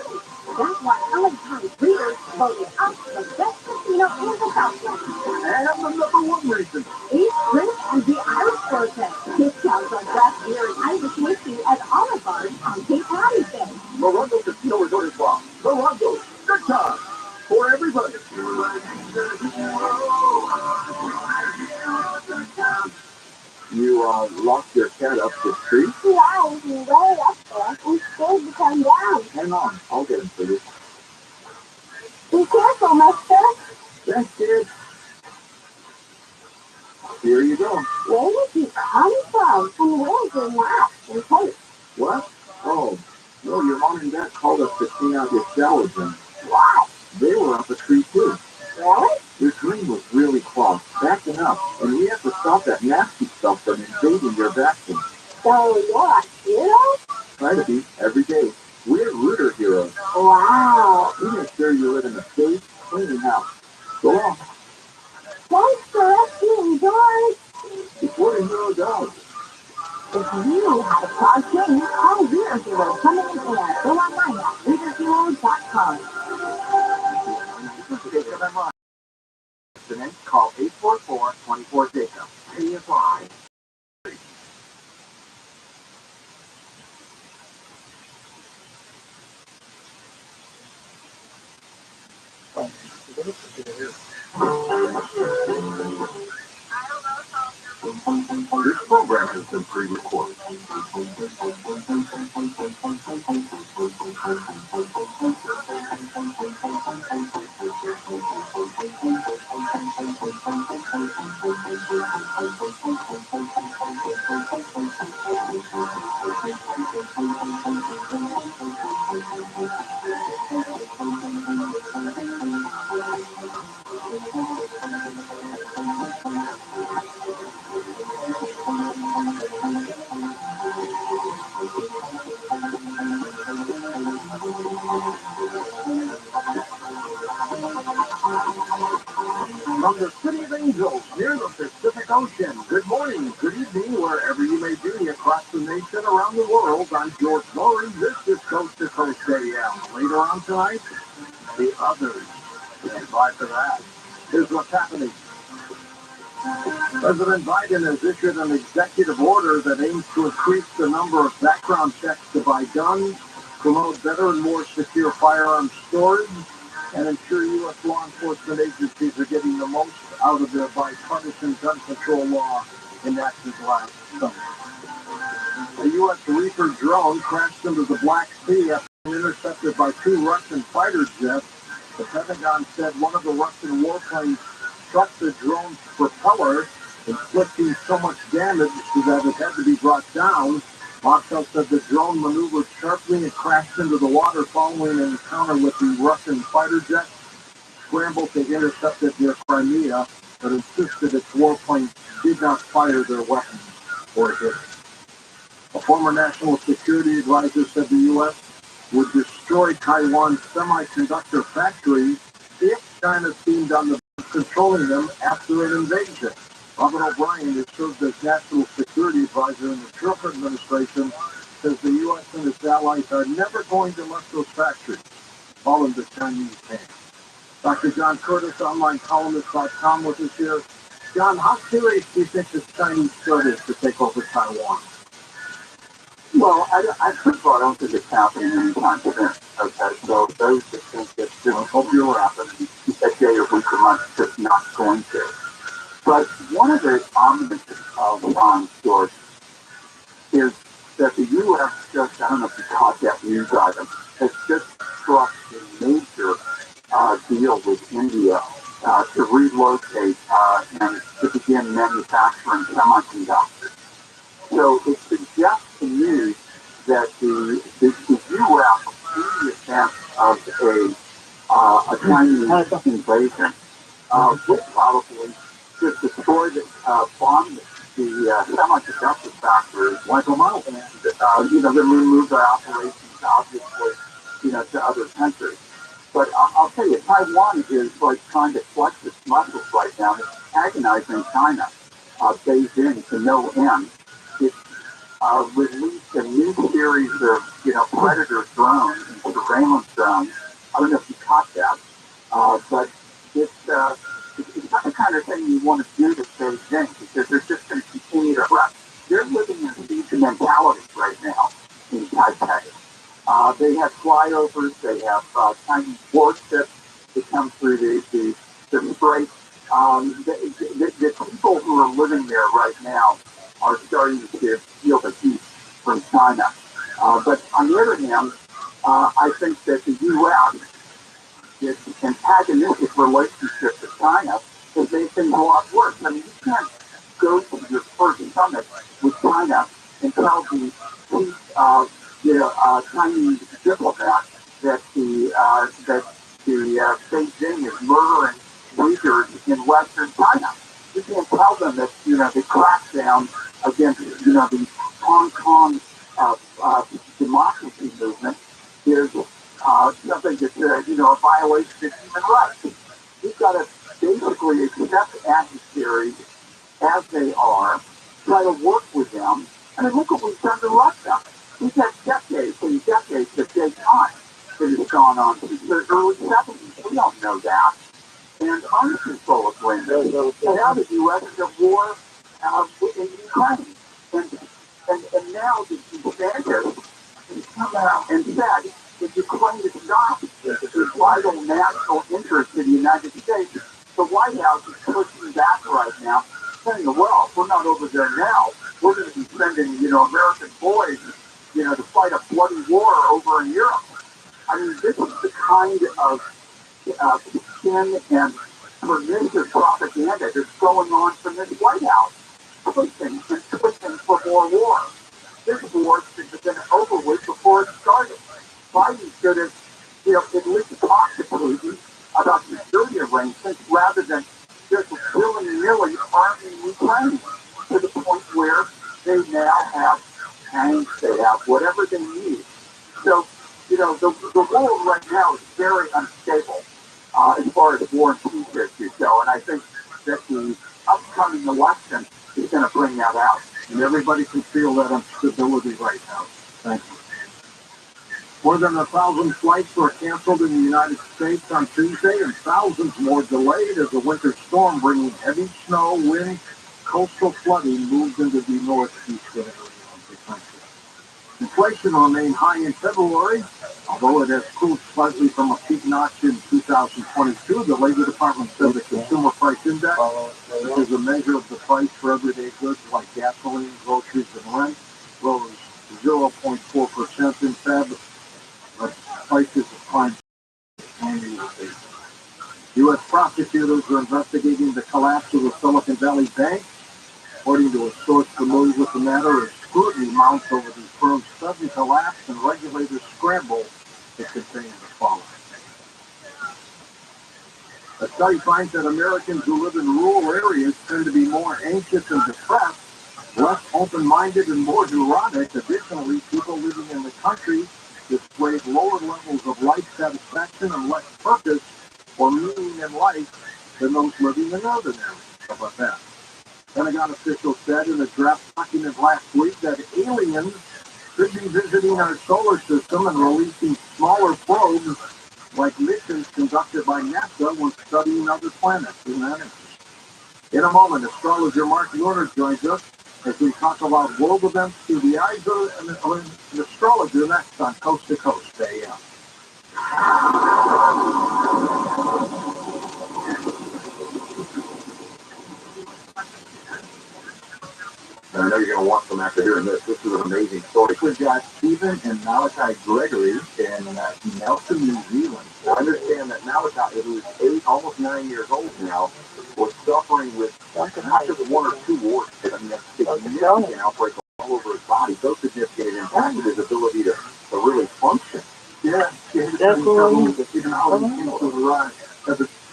Speaker 2: That's why LA readers voted us the best casino in the Southland. And the number 1 reason. East Drink and the Irish Protest. Discounts on draft beer and Irish whiskey at Olive Bars on St. Patty's Day. Morongo Casino Resort and Spa. Morongo. Good time for everybody. You locked your cat up the tree? Yeah, he's way up there. He's scared to come down. Hang on, I'll get him for you. Be careful, mister. Thanks, kid. Here you go. Where did you come from? And where's your mask and coat? What? Oh, no, your mom and dad called us to clean out your shower gym. What? They were up a tree, too. Really? Your drain was really clogged, backing up, and we have to stop that nasty stuff from invading your bathroom. So you're a hero? Try to be, every day. We're rooter heroes. Wow. We make sure you live in a safe, clean house. Go on. Thanks for rescuing George. Before the hero goes. If you have a clogged drain, call Reader Hero coming in air. Go online at readerhero.com. Call 844-24-JACOB. Pay apply. This program has been pre-recorded. From the City of Angels, near the Pacific Ocean. Good morning, good evening, wherever you may be across the nation, around the world. I'm George Lowry. This is Coast to Coast AM. Later on tonight, the others. Stand by for that. Here's what's happening. President Biden has issued an executive order that aims to increase the number of background checks to buy guns, promote better and more secure firearms storage, and ensure U.S. law enforcement agencies are getting the most out of their bipartisan gun control law enacted last summer. A U.S. Reaper drone crashed into the Black Sea after being intercepted by 2 Russian fighter jets. The Pentagon said one of the Russian warplanes struck the drone's propeller, inflicting so much damage that it had to be brought down. Moscow said the drone maneuvered sharply and crashed into the water following an encounter with the Russian fighter jet. Scrambled to intercept it near Crimea, but insisted its warplane did not fire their weapons.
Speaker 3: or hidden. A former national security advisor said the U.S. would destroy Taiwan's semiconductor factories if China seemed on the verge of controlling them after an invasion. Robert O'Brien, who served as national security advisor in the Trump administration, says the U.S. and its allies are never going to let those factories fall into Chinese hands. Dr. John Curtis, onlinecolumnist.com, with us here. John, how serious do you think this Chinese threat is to take over Taiwan?
Speaker 2: Well, first of all, I don't think it's happening anytime soon. Okay, so those that think that this will happen a day or week or month, it's just not going to. But one of the obvious George, is that the U.S. just, I don't know if you caught that news item, has just struck a major deal with India to relocate and to begin manufacturing semiconductors. So it suggests to me that the U.S., in the event of a Chinese invasion, would probably just destroy bomb the semiconductor factories, wipe them out, and then remove their operations, obviously, to other countries. But I'll tell you, Taiwan is like trying to flex its muscles right now. It's agonizing China, Beijing to no end. It's released a new series of, predator drones and surveillance drones. I don't know if you caught that, but it's not the kind of thing you want to do to Beijing because they're just going to continue to run. They're living in a siege mentality right now in Taipei. They have flyovers, they have Chinese warships that come through the strait. The people who are living there right now are starting to feel the heat from China. But on the other hand, I think that the U.S. its antagonistic relationship to China has made things a lot worse. I mean, you can't go to your first summit with China and tell the Chinese diplomat that Beijing is murdering Uyghurs in Western China. You can't tell them that the crackdown against the Hong Kong democracy movement is something that's a violation of human rights. We've got to basically accept adversaries as they are, try to work with them. I mean, look what we've done to Russia. We've had decades and decades of dead time that has gone on since the early 70s. We don't know that. And arms control agreement. And now the U.S. is at war in Ukraine. And now the DeSantis has come out and said that Ukraine is not a vital national interest in the United States. The White House is pushing back right now, saying, well, if we're not over there now, we're going to be sending, American boys, to fight a bloody war over in Europe. I mean, this is the kind of sin and permissive propaganda that's going on from this White House, pushing for more war. This war should have been over with before it started. Biden should have, at least talked to Putin about security arrangements rather than just willy-nilly arming Ukraine to the point where they now have tanks, they have whatever they need. So, the world right now is very unstable as far as war and peace issues go, and I think that the upcoming election is going to bring that out.
Speaker 3: And everybody can feel that instability right now. Thank you. More than 1,000 flights were canceled in the United States on Tuesday, and thousands more delayed as a winter storm bringing heavy snow, wind, coastal flooding moved into the northeast area of the country. Inflation remained high in February, although it has cooled slightly from a peak notch in 2022. The Labor Department said the Consumer Price Index, which is a measure of the price for everyday goods like gasoline, groceries, and rent, rose 0.4% in Feb. But prices have climbed annual basis. U.S. prosecutors are investigating the collapse of the Silicon Valley Bank. According to a source familiar with the matter, scrutiny mounts over the firm's sudden collapse and regulators scramble to contain the fallout. A study finds that Americans who live in rural areas tend to be more anxious and depressed less open-minded and more neurotic. Additionally, people living in the country displayed lower levels of life satisfaction and less purpose or meaning in life than those living in urban areas. How about that? Pentagon officials said in a draft document last week that aliens could be visiting our solar system and releasing smaller probes like missions conducted by NASA when studying other planets. Isn't that interesting? In a moment, astrologer Mark Warner joins us as we talk about world events through the eyes of an astrologer next on Coast to Coast AM. I know you're going to want them after hearing this. This is an amazing story. We've got Stephen and Malachi Gregory in Nelson, New Zealand. I understand that Malachi, who is almost 9 years old now, was suffering with not just one or two warts, but I mean, a significant outbreak all over his body, so significant it impacted his ability to really function. Yeah, even how he came to the ride.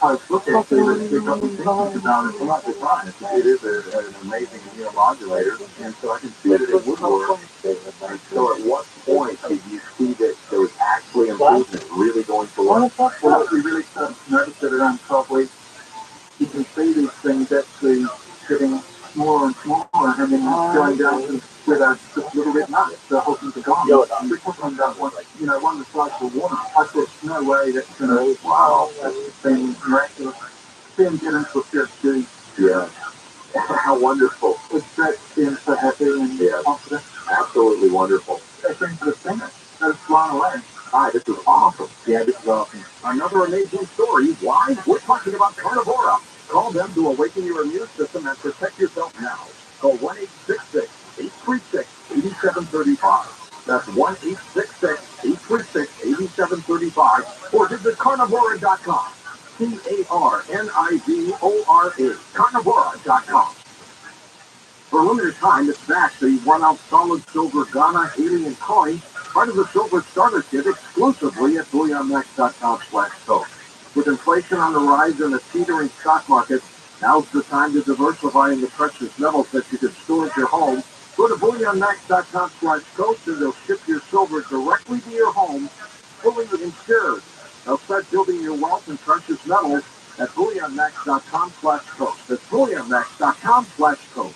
Speaker 3: I was looking at it, got me thinking about it a lot of times. It is an amazing immunomodulator, and so I can see that it would work. And so at what point did you see that there was actually improvement really going to work? Well, we really noticed that around 12 weeks, you can see these things actually getting smaller and smaller, and then going down to just a little bit nuts. The whole thing's gone. We're talking about one of the slides of water. I said, no way that's going to, wow, that's been miraculous. Seeing get into a pure beauty. Yeah. How wonderful. It's that being so happy and confident. Absolutely wonderful. That thing for the singer. That's flying away. Hi, this is awesome. Yeah, this is awesome. Another amazing story. Why? We're talking about Carnivora. Call them to awaken your immune system and protect yourself now. Call 1-866-836-8735. That's 1-866-836-8735 or visit carnivora.com. Carnivora. Carnivora.com. For a limited time, it's back the 1-ounce solid silver Ghana alien coin, part of the silver starter kit exclusively at bullionnext.com/code. With inflation on the rise and a teetering stock market, now's the time to diversify into precious metals that you can store at your home. Go to bullionnext.com/code and they'll ship your silver directly to your home, fully insured. Now start building your wealth in precious metals at bullionnext.com/code. That's bullionnext.com/code.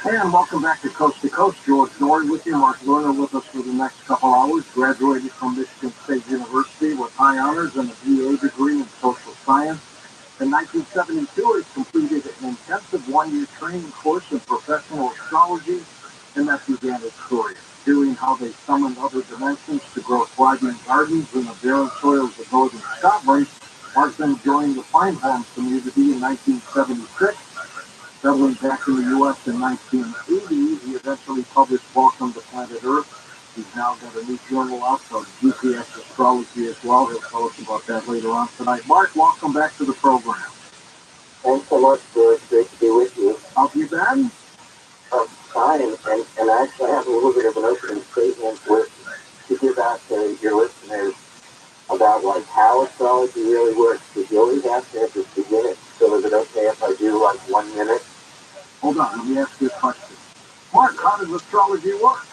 Speaker 3: Hey, and welcome back to Coast. George Dory with you. Mark Lerner with us for the next couple hours. Graduated from Michigan State University with high honors and a BA degree in social science. In 1972, he completed an intensive one-year training course in professional astrology, and that began his career, doing how they summoned other dimensions to grow thriving gardens in the barren soils of northern Scotland. Mark then joined the Pine Farm community in 1976. Settling back in the U.S. in 1980, he eventually published Welcome to Planet Earth. He's now got a new journal out called GPS Astrology as well. He'll tell us about that later on tonight. Mark, welcome back to the program.
Speaker 2: Thanks so much, George. Great to be with you.
Speaker 3: How have you been?
Speaker 2: Fine, and I actually have a little bit of an opening statement to give out to your listeners about like how astrology really works. Because you always have to at the beginning. So is it okay if I do like 1 minute?
Speaker 3: Hold on, let me ask you a question. Mark, how does astrology work?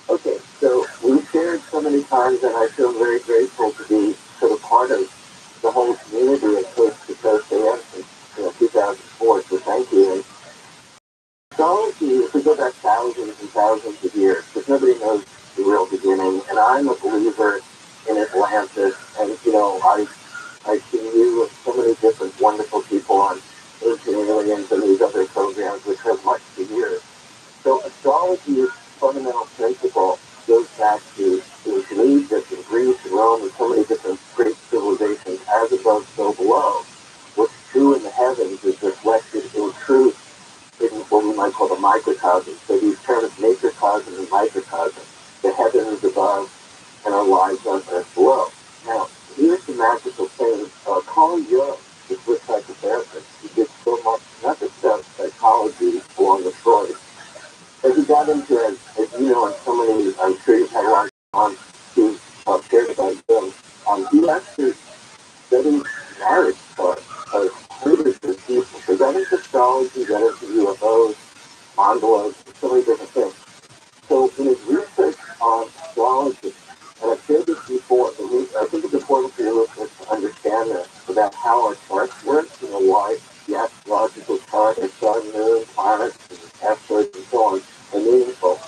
Speaker 2: Okay, so we've shared so many times, and I feel very grateful to be sort of part of the whole community at Coast to Coast AM since 2004. So thank you. And astrology, if we go back thousands and thousands of years, because nobody knows the real beginning, and I'm a believer in Atlantis, and I've seen you with so many different wonderful people on Ancient Aliens and these other programs which have much to hear. So astrology's fundamental principle goes back to Egypt and Greece and Rome and so many different great civilizations, as above, so below. What's true in the heavens is reflected in truth in what we might call the microcosm. So these terms, macrocosm and microcosm, the heavens above and our lives on earth below. Now, here's the magical thing. Carl Jung, the Swiss psychotherapist, he did so much, not just psychology along with Freud, but he got into, as you He actually studied marriage for hundreds of people. So got into astrology, got into UFOs, envelopes, so many different things. So in his research on astrology, and I've said this before, but I think it's important for your listeners to understand this about how our charts work, why the astrological chart, the sun, moon, planets, and asteroids, and so on, are meaningful.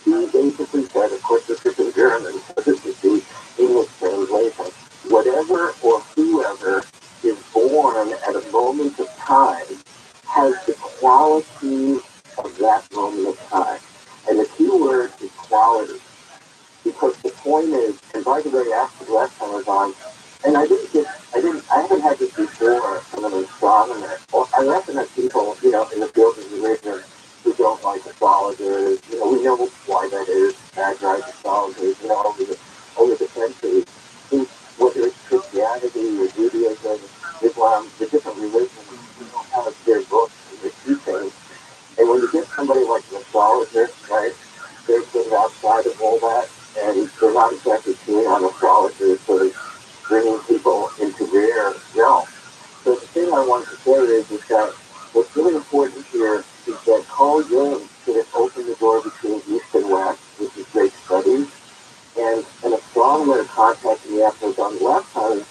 Speaker 2: He basically said, of course, this is in German, so this is the English translation. Whatever or whoever is born at a moment of time has the qualities of that moment of time. And the key word is quality. Because the point is, and by the way, after the last time I was on, and I haven't had this before from an astronomer. Or I often have people, in the field of religion who don't like astrologers. We know why that is, bad guys astrologers, over the centuries. Whether it's Christianity or Judaism, Islam, the different religions have their books and their teachings. And when you get somebody like an astrologist, right, they're sort of outside of all that, and they're not exactly keen on astrologers sort of bringing people into their realm. So the thing I wanted to say is that what's really important here is that Carl Jung sort of opened the door between East and West, which is great studies, and an astronomer contacted me after I was on the last time,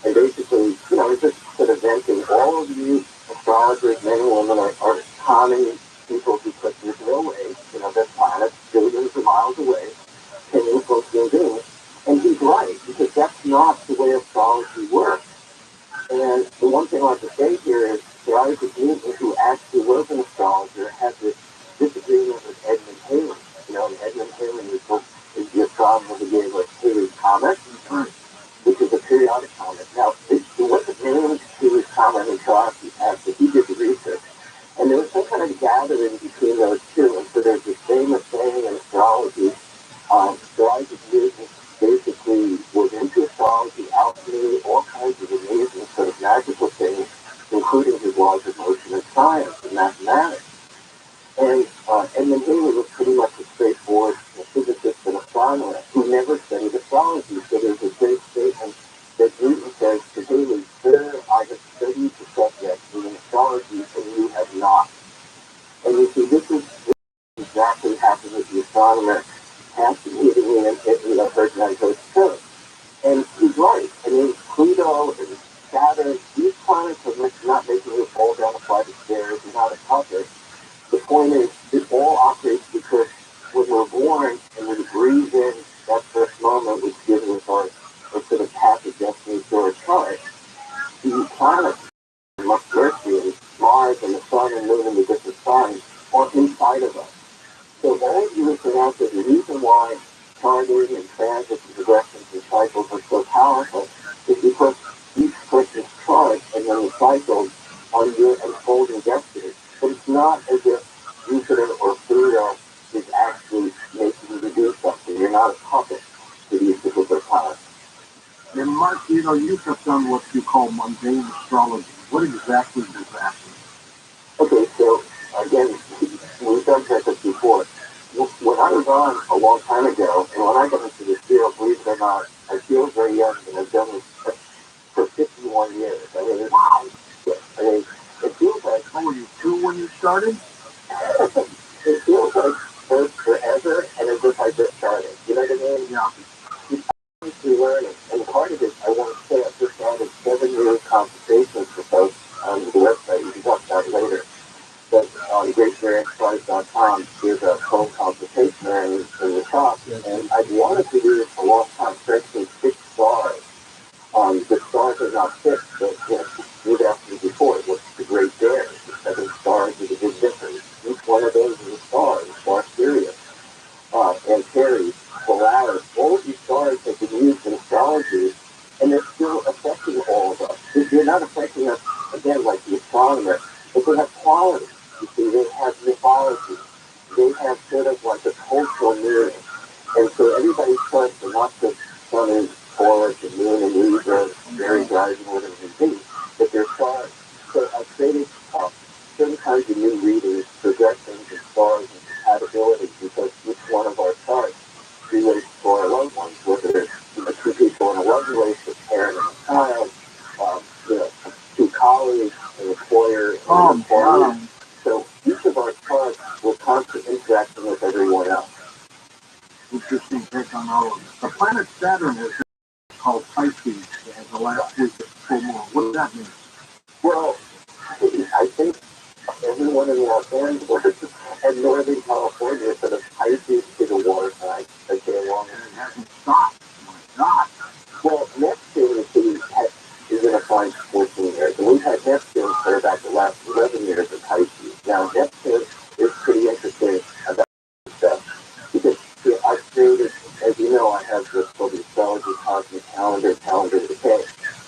Speaker 2: and basically, just sort of venting all of you astrologers, men and women, are common people because there's no way, that planets billions of miles away can influence human beings. And he's right, because that's not the way astrology works. And the one thing I want to say here is that Isaac Newton, who actually was an astrologer, had this disagreement with Edmund Halley. And Edmund Halley is the astronomer who gave us Halley's Comet, which is a periodic comet. Now, it wasn't named Halley's Comet until after he passed, but he did the research. And there was some kind of gathering between those two. And so there's this famous saying in astrology, that Isaac Newton basically was into astrology, alchemy, all kinds of amazing sort of magical things, including his laws of motion and science and mathematics. And Edmund Halley was pretty much a straightforward physicist and astronomer who never studied astrology. So there's a great statement that Newton says to Halley, "Sir, I have studied the subject in astrology, and you have not." And you see, this is exactly happened with the astronomer fascinating me, and a person I goes to. And he's right. I mean, Pluto and Saturn, these planets are not making you fall down a flight of stairs. You're not a puppet. The point is, it all operates because when we're born and we breathe in that first moment, which gives us our sort of path of destiny through our chart, the planets, Mercury and Mars and the Sun and Moon and the different signs are inside of us. So all of you listening out there, the reason why charting and transits and progressions and cycles are so powerful is because each person's chart and then the cycles are your unfolding destiny. But it's not as if Jupiter or Pluto is actually making you do something. You're not a puppet to these particular planets.
Speaker 3: And Mark, you have done what you call mundane astrology. What exactly does that mean?
Speaker 2: Okay, so again, we've done this before. When I was on a long time ago, and when I got into this field, believe it or not, I feel very young, and I've done this for 51 years. I mean, wow. It feels like...
Speaker 3: How were you, 2 when you started?
Speaker 2: It feels like forever, and as if I just started. You know what I mean?
Speaker 3: Yeah.
Speaker 2: I'm constantly learning, and part of it, I want to say, I've just added 7-year consultations for folks on the website. You can talk about it later. But on GreatVariantStars.com, there's a phone consultation in the top, and I've wanted to do this for a long time, especially 6 stars. The stars are not fixed, but you'd asked me before, what's the Great Dare? The 7 stars is a big difference. Each one of those is a star Sirius, Antares, Polaris. All of these stars have been used in astrology, and they're still affecting all of us. They're not affecting us, again, like the astronomer, but they have qualities. You see, they have mythology. They have sort of like a cultural meaning. And so everybody's charts are not just sun and Taurus and moon and Libra, very guys and whatever it be, but they're stars. So I've created certain kinds of new readings, projections and stars and compatibility, because each one of our charts relates to our loved ones, whether it's 2 people in a love graduates a parent and a child, to college, an employer, and an employee. So each of our cards will constantly interacting with everyone else.
Speaker 3: Interesting take on all of this. The planet Saturn is called Pisces as the last week of full moon. What does that mean?
Speaker 2: Well, I think everyone in Los Angeles and Northern California for the Pisces to the water sign. Okay, along
Speaker 3: And it hasn't stopped. Oh my God.
Speaker 2: well, Neptune is in a sign for 14 years, and we've had Neptune for about the last 11 years of Pisces. Now, Neptune is pretty interesting about stuff because I've created, as you know, I have this called the astrology cosmic calendar of the day.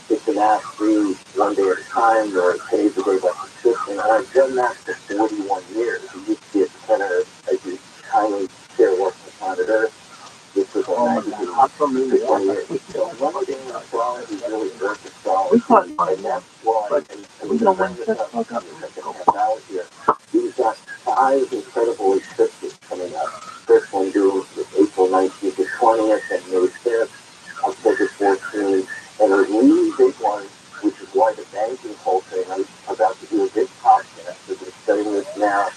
Speaker 2: It's an app free, one day at a time, or a page a day by subscription, and I've done that for 41 years. It used to be at the center as you kindly share what's on planet Earth. This was on 19 years. So one day in astrology is really Earth astrology, and that's why, and we're going to bring this up in the second half hour here. We've got 5 incredible eclipses coming up. First one due April 19th to 20th, and May 5th, October 14th, and a really big one, which is why the banking whole thing, I'm about to do a big podcast. I've been studying this now.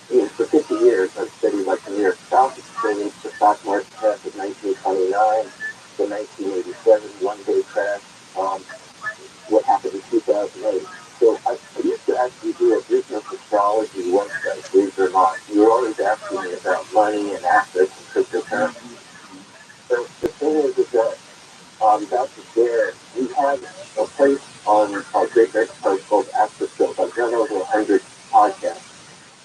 Speaker 2: For 50 years, I've studied like the New York Stock Exchange, the stock market crash of 1929, the 1987 one-day crash, what happened in 2008. So I used to actually do a business astrology website, believe it or not. You were always asking me about money and assets and cryptocurrency. So the thing is that I'm about to share, we have a place on our Great Website called Astroscope. I've done over 100 podcasts.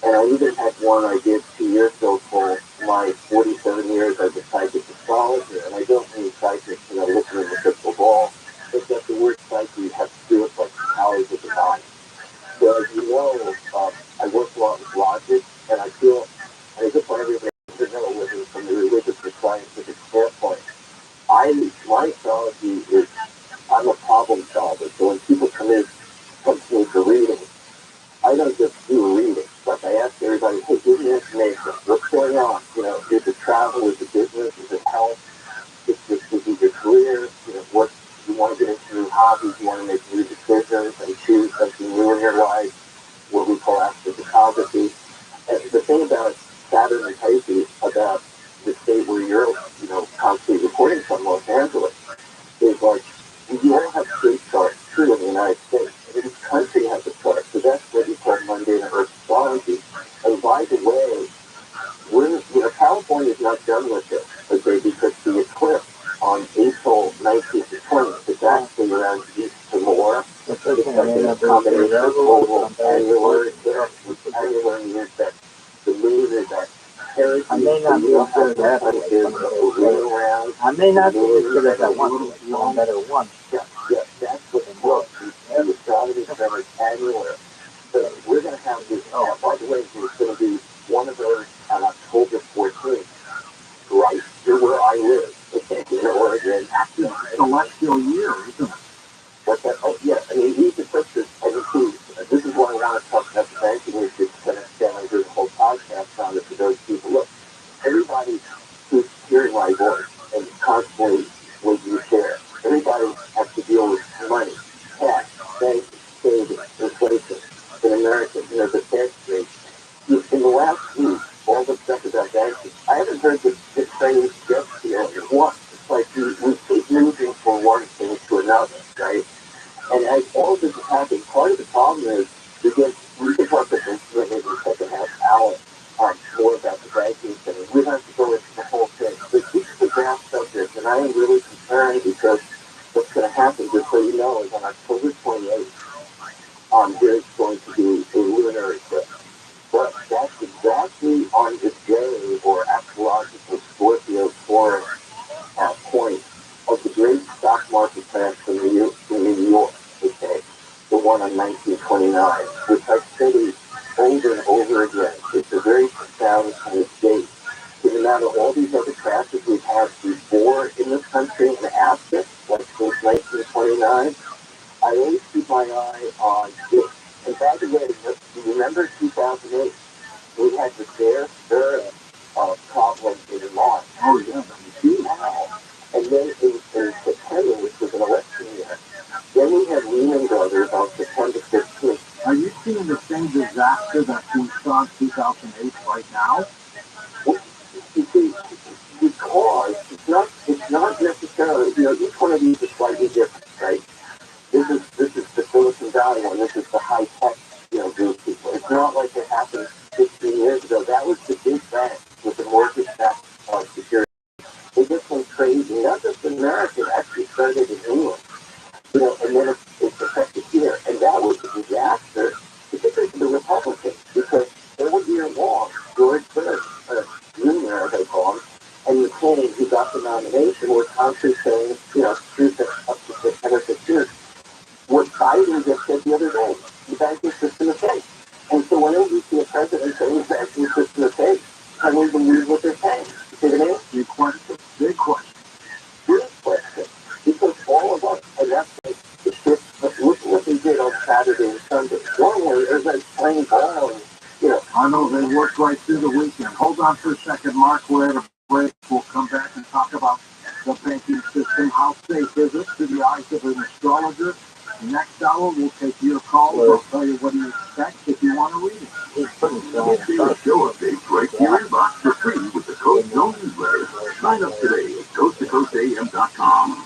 Speaker 2: And I even had one I did 2 years ago for my 47 years as a psychic astrologer. And I don't mean psychic, looking in the crystal ball. It's that the word psyche has to do with like the powers of the mind. So as you know, I work a lot with logic, and I feel, and I just want everybody to know, whether it's from the religious or scientific standpoint, my astrology is, I'm a problem solver. So when people come to me for readings, I don't just do a reading. Like I ask everybody, hey, give me information. What's going on? Is it travel? Is it business? Is it health? Is it your career? What you want to get into, new hobbies, you want to make new decisions and choose something new in your life, what we call astrophotography. And the thing about Saturn and Pisces, about the state where you're, constantly recording from Los Angeles, is like, you all have state charts, true, in the United States. Every country has a chart, so that's what you call mundane Earth astrology. And by the way, California is not done with it, okay, because the eclipse on April 19th to 20th is actually around east to more. It's like a combination of total annular eclipse, which annular means that the moon is at parity.
Speaker 6: I may not be as good as that. I may not be as good as that one, one better one.
Speaker 2: Yeah, that's what it was. The astrology center annular. So we're going to have this, by the way, there's going to be one of those on October 14th, right here where I live, in Oregon.
Speaker 3: That's a celestial year, isn't it?
Speaker 2: But that, these eclipses, this is why I want to talk about the banking issue, to kind of stand and do the whole podcast on it for those people. Look, everybody who's hearing my voice and constantly what you share, everybody has to deal with money, cash, banking, savings, inflation. In America, the tax rate. In the last week, all the stuff about banking, I haven't heard this same just once. It's like we keep moving from one thing to another, right? And as all this is happening, part of the problem is we can talk about this in the second half hour more about the banking thing. We have to go into the whole thing. But this is a vast subject, and I am really concerned because what's going to happen, just so you know, is on October 28th, there's going to be a lunar eclipse. But that's exactly on the day or astrological Scorpio Taurus point of the great stock market crash in New York, okay? The one on 1929, which I've studied over and over again. It's a very profound kind of date. So no matter all these other crashes we've had before in this country and after, like since 1929, I always keep my eye on this. And by the way, do you remember 2008? We had the Bear problem in March.
Speaker 3: Oh, yeah.
Speaker 2: And then in September, which was Then we had Lehman Brothers on September 15th.
Speaker 3: Are you seeing the same disaster that we saw in 2008 right now?
Speaker 2: Well, you see, because it's not necessarily, each one of these is slightly different, right? This is the Silicon Valley one. This is the high tech, group people. It's not like it happened 15 years ago. That was the big bank with the mortgage-backed security. They just went crazy. Not just in America, it actually started in England. And then it's affected here. And that was a disaster, particularly for the Republicans, because all year long, George Bush, Jr., they call him, and McCain, who got the nomination, were constantly saying, truth up to 600 what Biden just said the other day, the banking system is safe. And so whenever you see a president saying the banking system is safe, can we believe what they're saying? You see what I mean?
Speaker 3: Big question. Big question.
Speaker 2: Big question. Because all of us, and that's the shift, look what they did on Saturday and Sunday. Normally, everybody's playing ball and,
Speaker 3: I know they worked right through the weekend. Hold on for a second, Mark. We're at a break. We'll come back and talk about the banking system. How safe is it through the eyes of an astrologer? Next hour, we'll take your calls. We'll tell you what you expect if you want to read it.
Speaker 2: Get your show updates right here in your box for free with the Code No newsletter. Sign up today at coasttocoastam.com.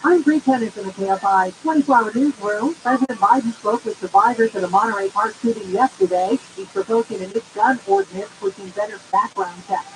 Speaker 6: I'm Bree Tennis in the KFI 24-hour newsroom. President Biden spoke with survivors of the Monterey Park shooting yesterday. He's proposing a new gun ordinance pushing better background checks.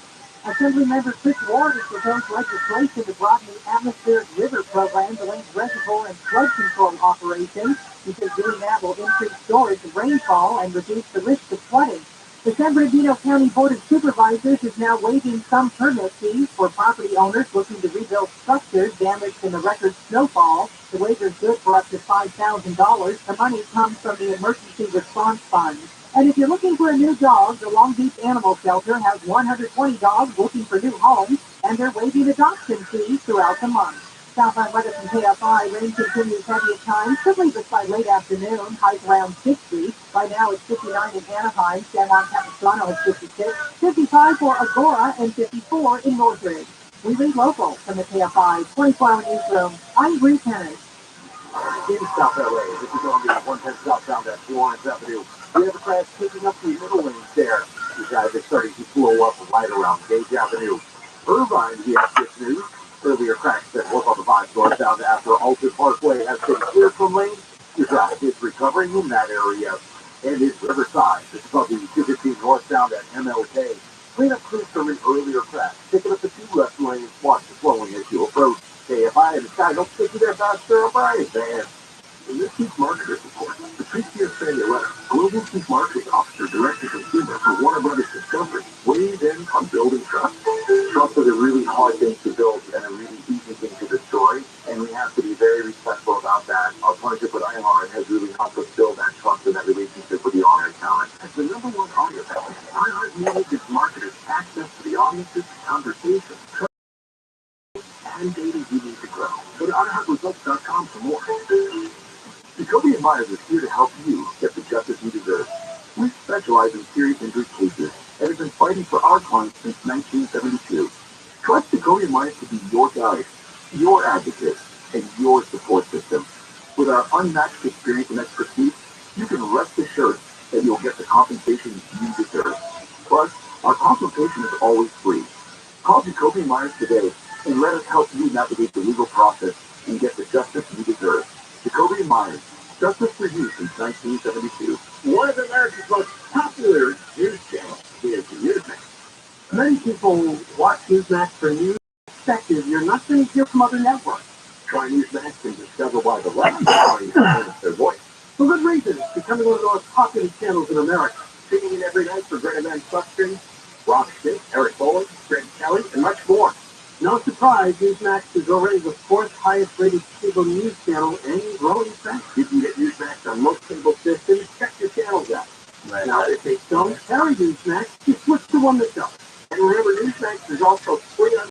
Speaker 6: Assemblymember Chris Ward has proposed legislation to broaden the atmospheric river program to link reservoir and flood control operations. He says doing that will increase storage of rainfall and reduce the risk of flooding. The San Bernardino County Board of Supervisors is now waiving some permit fees for property owners looking to rebuild structures damaged in the record snowfall. The waiver is good for up to $5,000. The money comes from the Emergency Response Fund. And if you're looking for a new dog, the Long Beach Animal Shelter has 120 dogs looking for new homes, and they're waiving adoption fees throughout the month. Southbound weather from KFI, rain continues heavy at times, could leave us by late afternoon, highs around 60. By now it's 59 in Anaheim, San Juan Capistrano is 56, 55 for Agora, and 54 in Northridge. We read local from the KFI 24-hour newsroom. I'm Bree Tennis.
Speaker 3: In South LA, this is on the 110 southbound at Florence Avenue. We have a crash picking up the middle lanes there. These guys are starting to flow up right around Gage Avenue. Irvine, we have this news. Earlier cracks that work on the 5 northbound after Alton Parkway has been cleared from lanes. Your traffic is recovering in that area. And in Riverside, this is on the 215 northbound at MLK. Cleanup crews from an earlier crash, picking up the 2 left lanes. Watch the flowing as you approach. KFI and the sky don't stick you there faster, O'Brien, man. In this Chief Marketer's report, Patricia Samuel, Global Chief Marketing Officer, Direct to Consumer for Warner Brothers Discovery, weighed in on building trust. Trust is a really hard thing to build and a really easy thing to destroy, and we have to be very respectful about that. Our partnership with iHeart has really helped us build that trust and that relationship with the on-air talent. As the #1 audio company, iHeart Music gives marketers access to the audiences, conversations, and data you need to grow. Go to iHeartResults.com for more. Jacoby & Myers is here to help you get the justice you deserve. We specialize in serious injury cases and have been fighting for our clients since 1972. Trust Jacoby & Myers to be your guide, your advocate, and your support system. With our unmatched experience and expertise, you can rest assured that you'll get the compensation you deserve. Plus, our consultation is always free. Call Jacoby & Myers today and let us help you navigate the legal process and get the justice you deserve. Jacoby & Myers, justice for you since 1972. One of America's most popular news channels is Newsmax. Many people watch Newsmax for news perspective you're not going to hear from other networks. Try Newsmax and discover why the left is trying to silence their voice. So becoming one of the most popular channels in America.
Speaker 2: Tuning in every night for great event questions, Rob Smith, Eric Bowen, Greg Kelly, and much more.
Speaker 3: No surprise, Newsmax is already the fourth highest rated cable news channel and growing fast.
Speaker 2: You can get Newsmax on most cable systems. Check your channels out.
Speaker 3: Right. Now, if they don't carry Newsmax, you switch to one that does.
Speaker 2: And remember, Newsmax is also free on